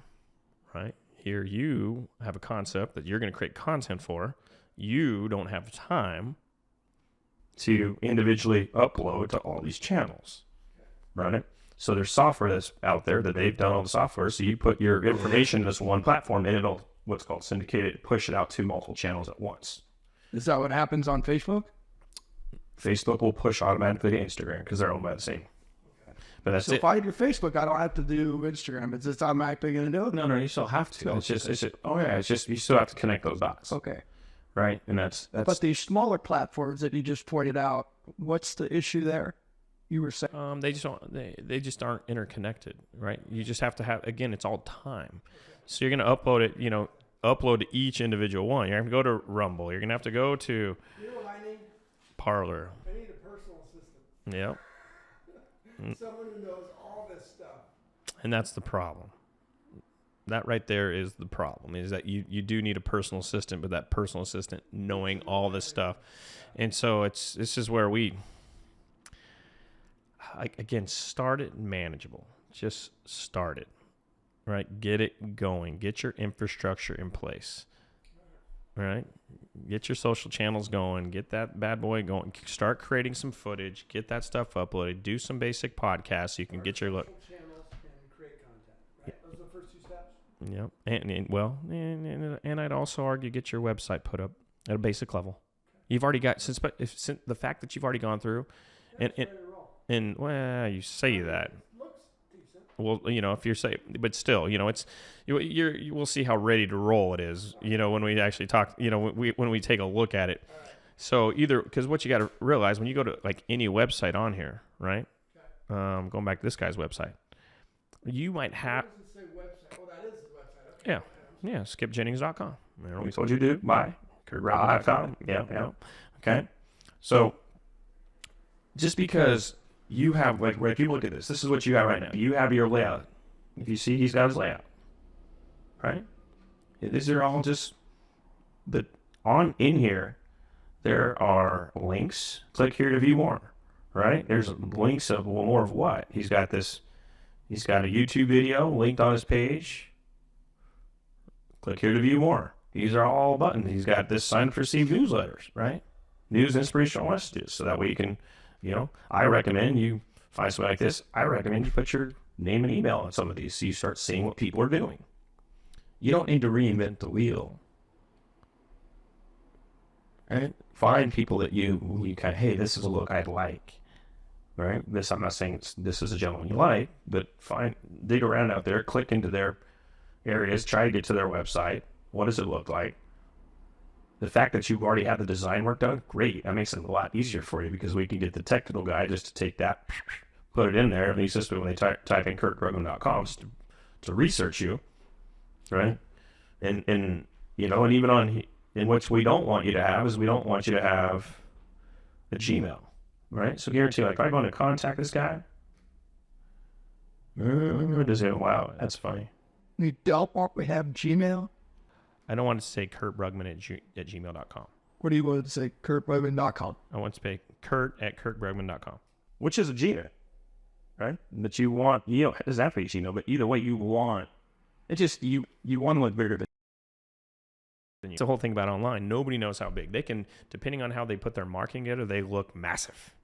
right? Here you have a concept that you're going to create content for. You don't have time to individually upload to all these channels, right? So there's software that's out there that they've done all the software. So you put your information in this one platform and it'll what's called syndicated, push it out to multiple channels at once. Is that what happens on Facebook? Facebook will push automatically to Instagram because they're owned by the same. But that's so if I do Facebook, I don't have to do Instagram. It's just automatically going to do it? No, you still have to. It's just you still have to connect those dots. Okay. Right? And that's But these smaller platforms that you just pointed out, what's the issue there? You were saying they just aren't interconnected, right? You just have to have, again, it's all time. So you're going to upload it, upload to each individual one. You're going to go to Rumble. You're going to have to go to You know what I need? Parler. I need a personal assistant. Yep. Someone who knows all this stuff. And that's the problem. that right there is the problem, is that you do need a personal assistant, but that personal assistant knowing all this stuff. And so this is where again, start it manageable. Just start it, right? Get it going. Get your infrastructure in place, right? Get your social channels going. Get that bad boy going. Start creating some footage. Get that stuff uploaded. Do some basic podcasts so you can get your look. Channels and create content, right? Those are the first 2 steps. Yep. And I'd also argue get your website put up at a basic level. You've already got, since the fact that you've already gone through, and well, you say that. Looks decent. Well, if you're saying, but still, it's we'll see how ready to roll it is. When we actually talk, when we take a look at it. So because what you got to realize when you go to like any website on here, right? Okay. Going back to this guy's website, you might have. What does it say website? Oh, that is his website. Okay. Yeah, skipjennings.com. We told you to buy KurtRobb.com. Yeah. Okay. So just because you have, like, if you look at this is what you have right now. You have your layout. If you see, he's got his layout, right? These are all just in here. There are links. Click here to view more, right? There's links of more of what? He's got a YouTube video linked on his page. Click here to view more. These are all buttons. He's got this sign up to receive newsletters, right? News, inspirational messages. So that way you can, I recommend you find something like this. I recommend you put your name and email on some of these so you start seeing what people are doing. You don't need to reinvent the wheel. Right? Find people that you kind of, hey, this is a look I'd like. Right? I'm not saying this is a gentleman you like, but dig around out there, click into their areas, try to get to their website. What does it look like? The fact that you've already had the design work done, great. That makes it a lot easier for you because we can get the technical guy just to take that, put it in there, and he's just when they type in KurtBrugman.com to research you, right? And even in which we don't want you to have is we don't want you to have a Gmail, right? So guarantee, like, if I go to contact this guy, does it? Wow, that's funny. You don't want to have Gmail? I don't want to say KurtBrugman at gmail.com. What do you want to say? KurtBrugman.com. I want to say Kurt at KurtBrugman.com. Which is a Gmail, right? But you want, it doesn't have to be Gmail, but either way you want, it just, you want to look bigger than. It's the whole thing about online. Nobody knows how big. They can, depending on how they put their marketing together, they look massive.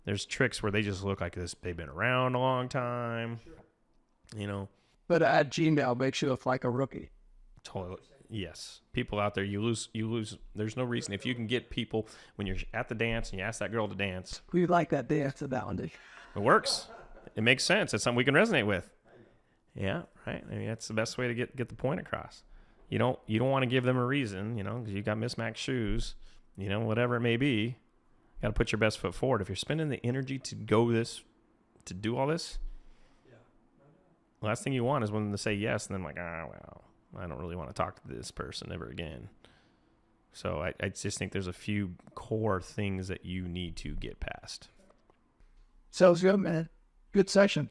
There's tricks where they just look like this. They've been around a long time, But at Gmail makes you look like a rookie. Totally. Yes. People out there, you lose. There's no reason. If you can get people, when you're at the dance and you ask that girl to dance. We like that dance analogy. It works. It makes sense. It's something we can resonate with. Yeah, right. I mean, that's the best way to get the point across. You don't want to give them a reason, because you got mismatched shoes, whatever it may be. Got to put your best foot forward. If you're spending the energy to do all this, the last thing you want is when they say yes, and then like, well, I don't really want to talk to this person ever again. So I just think there's a few core things that you need to get past. Sounds good, man. Good session.